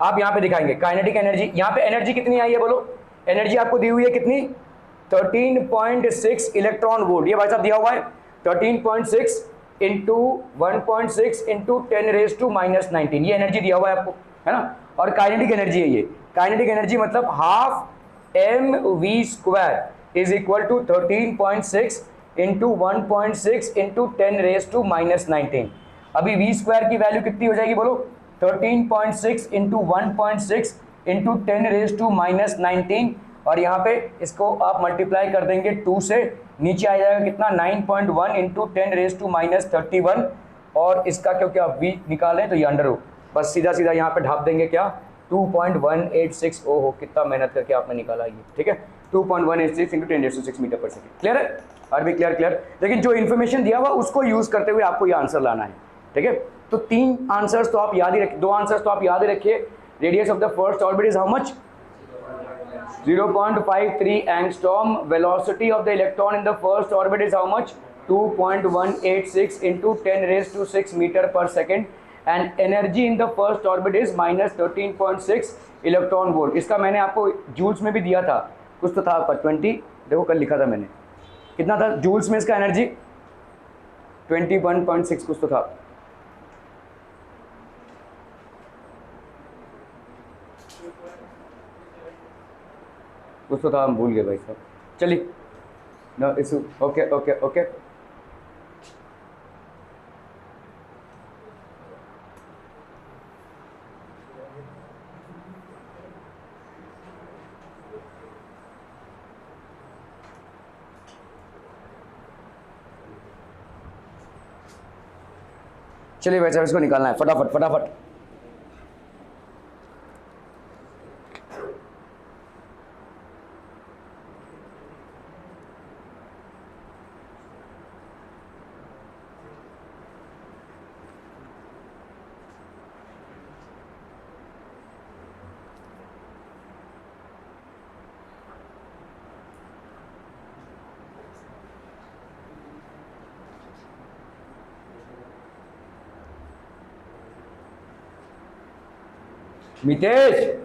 [SPEAKER 2] आप यहाँ पे दिखाएंगे काइनेटिक एनर्जी। यहाँ पे एनर्जी कितनी आई है बोलो, एनर्जी आपको दी हुई है कितनी, 13.6 इलेक्ट्रॉन वोल्ट, ये भाई साहब दिया हुआ है 13.6 इंटू 1.6 इंटू 10⁻⁻⁹, ये एनर्जी दिया हुआ है आपको, है ना। और काइनेटिक एनर्जी है ये, काइनेटिक एनर्जी मतलब half mv² is equal to 13.6 into 1.6 into 10⁻⁻⁹। अभी v² की वैल्यू कितनी हो जाएगी बोलो, 13.6 इंटू 1.6 इंटू 10⁻⁻⁹, और यहाँ पे इसको आप मल्टीप्लाई कर देंगे 2 से, नीचे आ जाएगा कितना 9.1 इंटू 10⁻31, और इसका क्योंकि आप v निकालें तो ये अंडर हो, बस सीधा सीधा यहाँ पे ढाप देंगे क्या 2.186, ओहो कितना मेहनत करके आपने निकाला ये, ठीक है, 2.186 into 10⁻6 metre per second. Clear है, और भी क्लियर, लेकिन जो इन्फॉर्मेशन दिया हुआ उसको यूज करते हुए आपको ये आंसर लाना है, ठीक है। तो 3 आंसर्स तो आप याद ही रखिए, 2 आंसर्स तो आप याद ही रखिए। Radius of the first orbit is how much, 0.53 angstrom, velocity of the electron in the first orbit is how much, 2.186 into 10⁻6 metre per second, and energy in the first orbit is -13.6 electron volt. इसका मैंने आपको joules में भी दिया था, कुछ तो था पर 20, देखो कल लिखा था मैंने, कितना था जूल्स में इसका एनर्जी, 21.6 कुछ तो था। कुछ तो था, हम भूल गए भाई साहब, चलिए नो इशू, ओके। चलिए भाई साहब इसको निकालना है फटाफट। मितेश,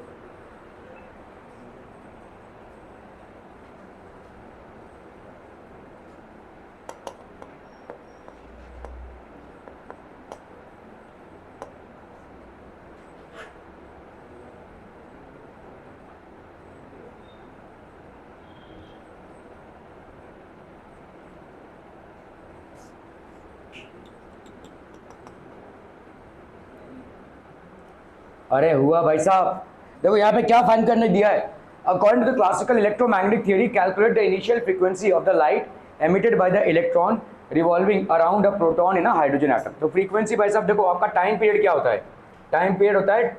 [SPEAKER 2] अरे हुआ भाई साहब, देखो यहाँ पे क्या फाइंड करने दिया है, according to the classical electromagnetic theory calculate the initial frequency of the light emitted by the electron revolving around a proton in a hydrogen atom. तो फ्रीक्वेंसी भाई साहब देखो आपका टाइम पीरियड क्या होता है, टाइम पीरियड होता है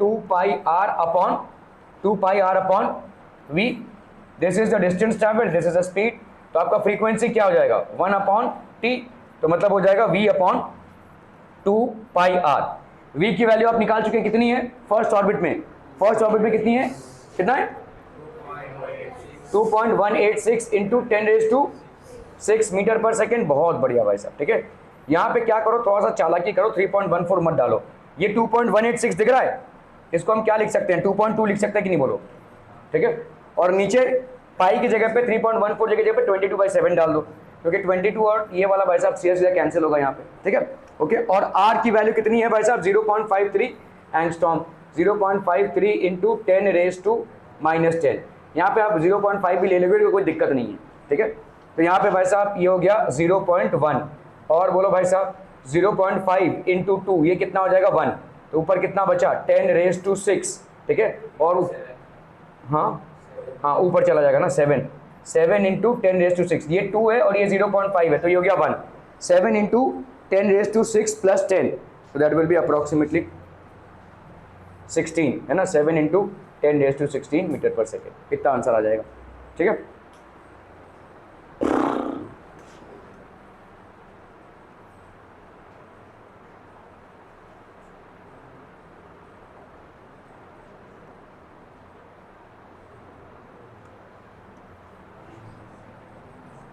[SPEAKER 2] 2πr upon v, this is the distance travelled, this is the speed, तो आपका फ्रीक्वेंसी क्या हो जाएगा 1/t, तो मतलब हो जाएगा v/2πr। v की वैल्यू आप निकाल चुके हैं, कितनी है फर्स्ट ऑर्बिट में, कितनी है, कितना है 2.186 इंटू 10⁻6 मीटर पर सेकेंड, बहुत बढ़िया भाई साहब, ठीक है। यहाँ पे क्या करो, थोड़ा सा चालाकी करो, 3.14 मत डालो, ये 2.186 दिख रहा है, इसको हम क्या लिख सकते हैं 2.2 लिख सकते हैं कि नहीं बोलो, ठीक है। और नीचे पाई की जगह पे 3.14 की जगह पे 22/7 डाल दो, क्योंकि 22 और ये वाला भाई साहब सीधा कैंसिल होगा यहाँ पे, ठीक है, ओके। और आर की वैल्यू कितनी है भाई साहब 0.53 एंगस्ट्रॉम, 0.53 इंटू 10⁻⁻10, यहाँ पे आप 0.5 भी ले लोगे कोई दिक्कत नहीं है, ठीक है। तो यहाँ पे भाई साहब ये हो गया 0.1, और बोलो भाई साहब 0.5 इंटू 2 ये कितना हो जाएगा 1, तो ऊपर कितना बचा 10⁻6, ठीक है, और हाँ ऊपर चला जाएगा ना 7 इंटू 10⁻6, ये 2 है और ये 0.5 है, तो ये हो गया 1, 7 into 10⁻6 plus 10, so that will be approximately 16 है ना, 7 इंटू 10⁻16 मीटर पर सेकेंड, इतना आंसर आ जाएगा। ठीक है,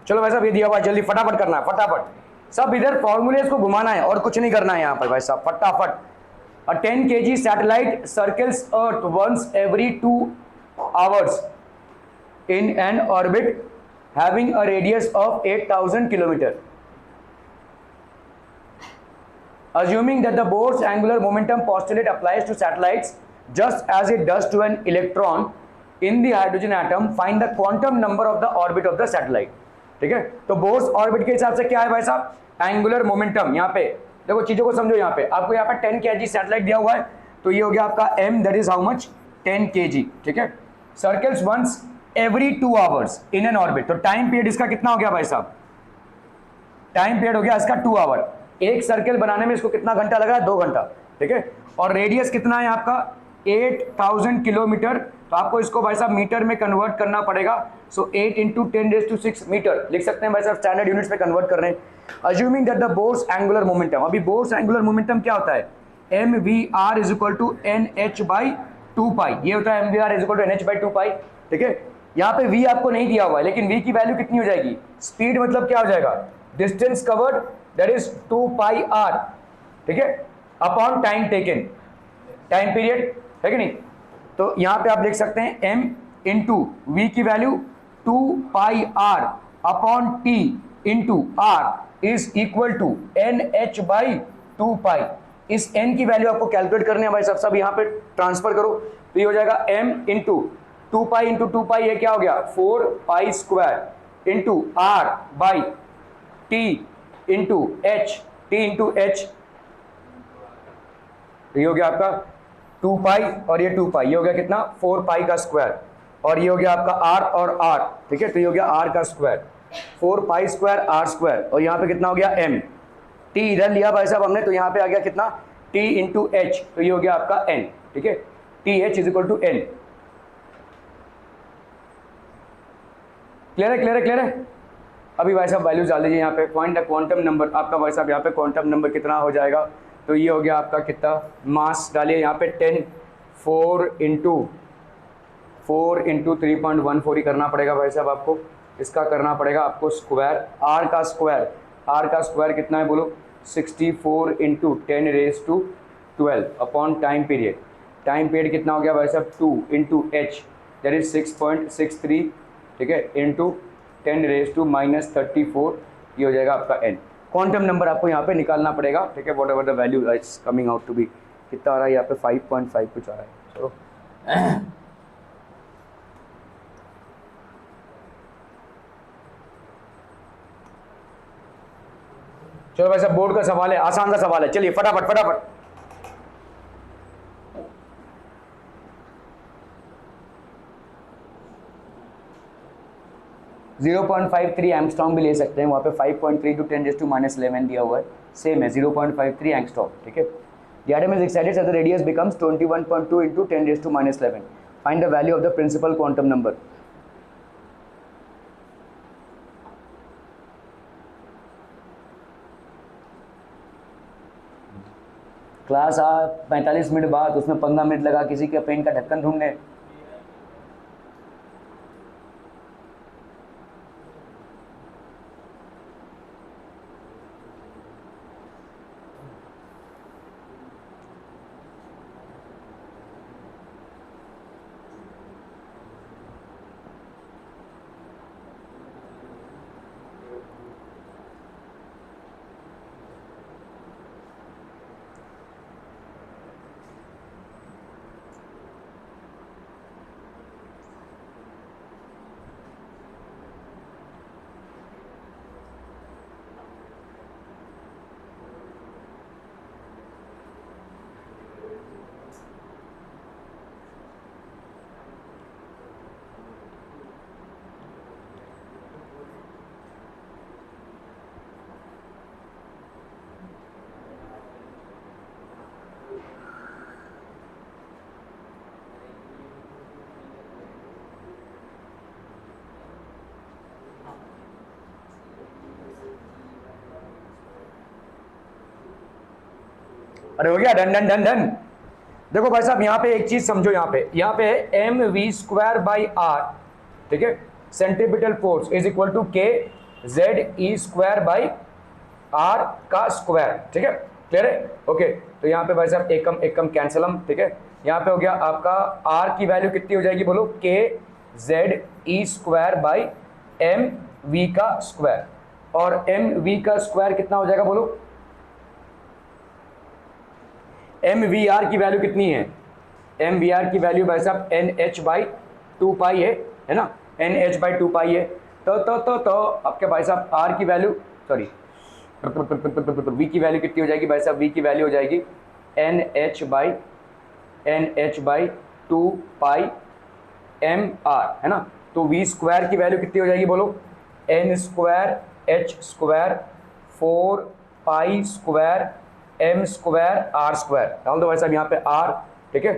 [SPEAKER 2] चलो भाई साहब ये दिया हुआ है, जल्दी फटाफट करना है, फटाफट सब इधर फॉर्मूलेस को घुमाना है और कुछ नहीं करना है यहाँ पर भाई साहब, फटाफट। A 10 kg satellite circles Earth once every 2 hours in an orbit having a radius of 8,000 kilometers. Assuming that the Bohr's angular momentum postulate applies to satellites just as it does to an electron in the hydrogen atom, find the quantum number of the orbit of the satellite. ठीक है, तो bourse orbit के हिसाब से क्या है भाई साहब, एंगुलर मोमेंटम। यहाँ पे देखो चीजों को समझो, यहाँ पे आपको यहाँ पे 10 kg सैटेलाइट दिया हुआ है, तो ये हो गया आपका m, that is how much, 10 kg। ठीक है, circles once every 2 hours in an orbit, तो टाइम पीरियड इसका कितना हो गया भाई साहब, टाइम पीरियड हो गया इसका 2 आवर। एक सर्कल बनाने में इसको कितना घंटा लग रहा है, 2 घंटा। ठीक है, और रेडियस कितना है आपका 8,000 किलोमीटर, तो आपको इसको भाई साहब मीटर में कन्वर्ट करना पड़ेगा। सो 8 इंटू 10⁻6 मीटर लिख सकते हैं भाई साहब, स्टैंडर्ड यूनिट्स में कन्वर्ट कर रहे हैं। Assuming that the Bohr's angular momentum, अभी बोर्स एंगुलर मोमेंटम क्या होता है, mvr is equal to nh/2π, ये होता है mvr is equal to nh/2π। ठीक है, यहाँ पे v आपको नहीं दिया हुआ है, लेकिन v की वैल्यू कितनी हो जाएगी, स्पीड मतलब क्या हो जाएगा, distance covered that is 2πr। ठीक है, upon time taken, time period है कि नहीं, तो यहाँ पे आप देख सकते हैं m इंटू वी की value 2πr upon t into r is equal to nh/2π। इस n की वैल्यू आपको कैलकुलेट करनी है भाई साहब, सब यहाँ पे ट्रांसफर करो, तो ये हो जाएगा m इंटू 2π इंटू 2π, ये क्या हो गया 4π² into r by t into h, t into h, ये हो गया आपका 2π और ये 2π, ये हो गया कितना 4π का स्क्वायर, और ये हो गया आपका r और r। ठीक है, तो ये हो गया r का स्क्वायर, 4π² r स्क्वायर, और यहाँ पे कितना हो गया m, t इधर लिया भाई साहब हमने, तो यहाँ पे आ गया कितना t इंटू h, तो ये हो गया आपका n। ठीक है, TH is equal to n। Clear है, क्लियर है, क्लियर है। अभी भाई साहब वैल्यूज डाल दीजिए यहाँ पे, फाइंड द क्वांटम नंबर, आपका भाई साहब यहाँ पे क्वांटम नंबर कितना हो जाएगा, तो ये हो गया आपका कितना, मास डालिए यहाँ पे 10, 4 इंटू 3.14 ही करना पड़ेगा भाई साहब आपको, इसका करना पड़ेगा आपको स्क्वायर, r का स्क्वायर कितना है बोलो, 64 इंटू 10⁻12 अपॉन टाइम पीरियड कितना हो गया भाई साहब 2 इंटू h दैट इज 6.63। ठीक है, इंटू 10⁻−34, ये हो जाएगा आपका n। क्वांटम नंबर आपको यहाँ पे निकालना पड़ेगा। ठीक है, whatever the value is coming out to be, कितना आ रहा है यहाँ पे 5.5 कुछ आ रहा है। चलो चलो भाई साहब बोर्ड का सवाल है, आसान सा सवाल है, चलिए फटाफट फटाफट। .53 एंगस्ट्रॉम भी ले सकते हैं, वहाँ पे 5.3 टू 10⁻11 दिया हुआ है, सेम है 0.53 एंगस्ट्रॉम। ठीक है, the atom is excited as the radius becomes 21.2 into 10⁻11, find the value of the principal quantum number। Class 45 minute बाद, उसमें 15 मिनट लगा किसी के पेन का ढक्कन ढूंढने। अरे हो गया, डन डन डन डन। देखो भाई साहब यहाँ पे एक चीज समझो, यहाँ पे M we square by R, ठीक है, centripetal force is equal to K Z E square by R का स्क्वायर, ठीक है, क्लियर है, ओके। तो यहाँ पे भाई साहब एकम एकम कैंसलम, ठीक है, यहाँ पे हो गया आपका आर की वैल्यू कितनी हो जाएगी बोलो, k Z E square by M v का स्क्वायर, और एम वी का स्क्वायर कितना हो जाएगा बोलो, एम वी आर की वैल्यू कितनी है, एम वी आर की वैल्यू भाई साहब n H by two pi है ना, n H by two pi है। तो आपके भाई साहब आर की वैल्यू, सॉरी वी की वैल्यू कितनी हो जाएगी भाई साहब, वी की वैल्यू हो जाएगी n H by two pi m r, है ना। तो वी स्क्वायर की वैल्यू कितनी हो जाएगी बोलो, N square H square 4 pi square M square are square, डाल दो भाई साहब यहाँ पे आर, ठीक है,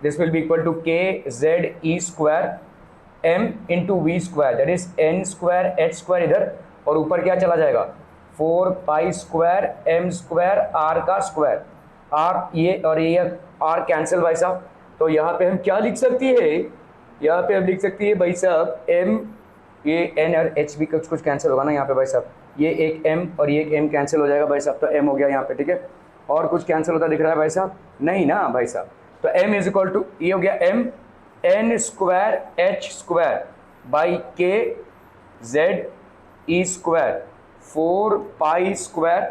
[SPEAKER 2] this will be equal to K Z E square M into V square, that is N square H square इधर, और ऊपर क्या चला जाएगा 4 pi square M square R का स्क्वायर, आर ये और ये आर कैंसिल भाई साहब। तो यहाँ पे हम क्या लिख सकती है, यहाँ पे हम लिख सकती है भाई साहब एम, ये एन और एच भी कुछ कैंसिल होगा ना यहाँ पे भाई साहब, ये एक m और ये एक m कैंसिल हो जाएगा भाई साहब, तो m हो गया यहाँ पे, ठीक है, और कुछ कैंसिल होता दिख रहा है भाई साहब, नहीं ना भाई साहब, तो m इज इक्वल टू ये हो गया m n square h square by के Z E square 4 pi square,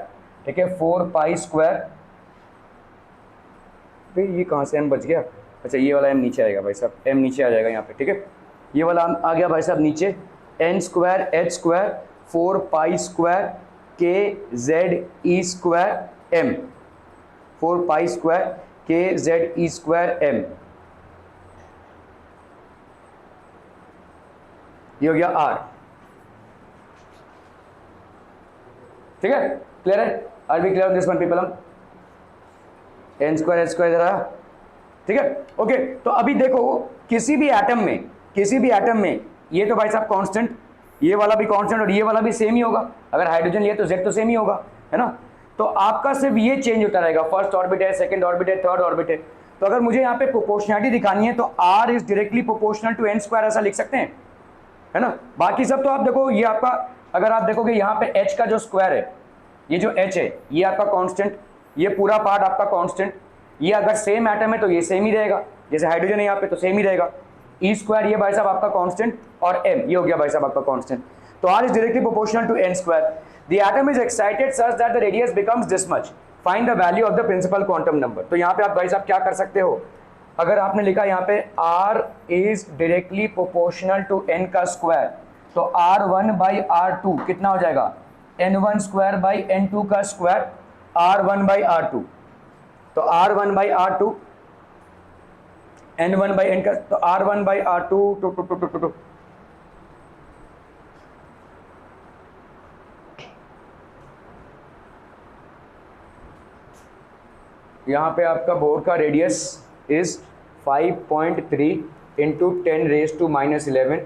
[SPEAKER 2] ठीक है, 4 पाई स्क्वायर, ये कहाँ से m बच गया, अच्छा ये वाला m नीचे आएगा भाई साहब, m नीचे आ जाएगा यहाँ पे, ठीक है, ये वाला आ गया भाई साहब नीचे, n square h square 4 pi square के जेड ई स्क्वायर एम, 4 पाई स्क्वायर के जेड ई स्क्वायर एम, ये हो गया आर, ठीक है, क्लियर है, are we clear this one people, हम एन स्क्वायर एच स्क्वायर जरा, ठीक है, ओके। तो अभी देखो किसी भी एटम में ये तो भाई साहब कांस्टेंट, ये वाला भी कांस्टेंट और ये वाला भी सेम ही होगा, अगर हाइड्रोजन लिए तो जेड तो सेम ही होगा, है ना। तो आपका सिर्फ ये चेंज होता रहेगा, फर्स्ट ऑर्बिट है, सेकंड ऑर्बिट है, थर्ड ऑर्बिट है। तो अगर मुझे यहाँ पे प्रोपोर्शनलिटी दिखानी है तो r is directly proportional to n square, ऐसा लिख सकते हैं, है ना। बाकी सब तो आप देखो, ये आपका अगर आप देखोगे यहाँ पे एच का जो स्क्वायर है, ये जो एच है ये आपका कॉन्स्टेंट, ये पूरा पार्ट आपका कॉन्स्टेंट, ये अगर सेम एटम है तो ये सेम ही रहेगा, जैसे हाइड्रोजन है यहाँ पे तो सेम ही रहेगा, ई स्क्वायर ये भाई साहब आपका कांस्टेंट, और एम ये हो गया भाई साहब आपका कांस्टेंट। तो r is directly proportional to n square. The atom is excited such that the radius becomes this much, find the value of the principal quantum number. तो यहाँ पे आप भाई साहब क्या कर सकते हो, अगर आपने लिखा यहाँ पे r is directly proportional to n का स्क्वायर, तो R1 बाई R2 कितना हो जाएगा, N1 स्क्वायर बाई N2 का स्क्वायर, R1 बाई R2, तो R1 by R2 N1 by N का, तो R1 बाई R2 टू यहाँ पे आपका बोर का radius is 5.3 into 10 raise to -11,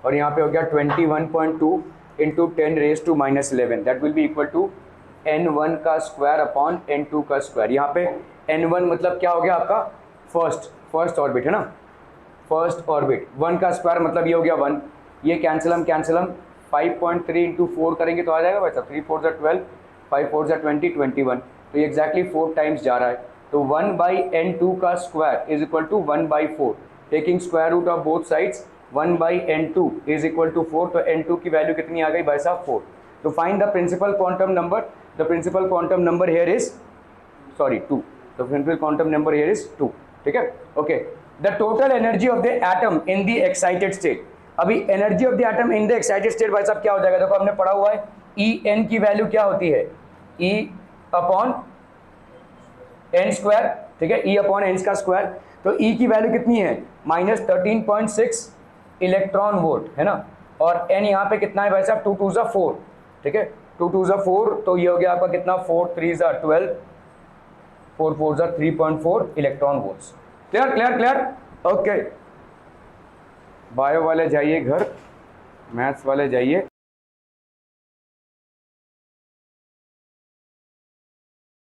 [SPEAKER 2] और यहाँ पे हो गया 21.2 into 10 raise to -11, that will be equal to N1 का स्क्वायर अपॉन N2 का स्क्वायर। यहाँ पे N1 मतलब क्या हो गया आपका फर्स्ट ऑर्बिट, है ना, फर्स्ट ऑर्बिट, 1 का स्क्वायर मतलब ये हो गया 1, ये कैंसिलम 5.3 इंटू 4 करेंगे तो आ जाएगा भाई साहब 3 4 12, 5 4 20 21, तो ये एग्जैक्टली 4 टाइम्स जा रहा है। तो 1 बाई N2 का square is equal to 1 by 4, taking square root of both sides, 1 by N2 is equal to 4, तो N2 की वैल्यू कितनी आ गई भाई साहब 4। तो find the principal quantum number, the principal quantum number here is 2, the principal quantum number here is 2, ठीक है, okay. The total energy of the atom in the excited state, अभी energy of the atom in the excited state भाई साहब क्या हो जाएगा, देखो हमने पढ़ा हुआ है En की वैल्यू क्या होती है, E अपॉन एन स्क्वायर, ठीक है, E अपॉन एन का स्क्वायर, तो E की वैल्यू कितनी है -13.6 इलेक्ट्रॉन वोल्ट, है ना, और N यहाँ पे कितना है भाई साहब 2 2 4, ठीक है, 2 2 4, तो ये हो गया आपका कितना 4 3 12, 4 4 3.4 electron volts. Clear, okay. Bio वाले जाइए घर, मैथ्स वाले जाइए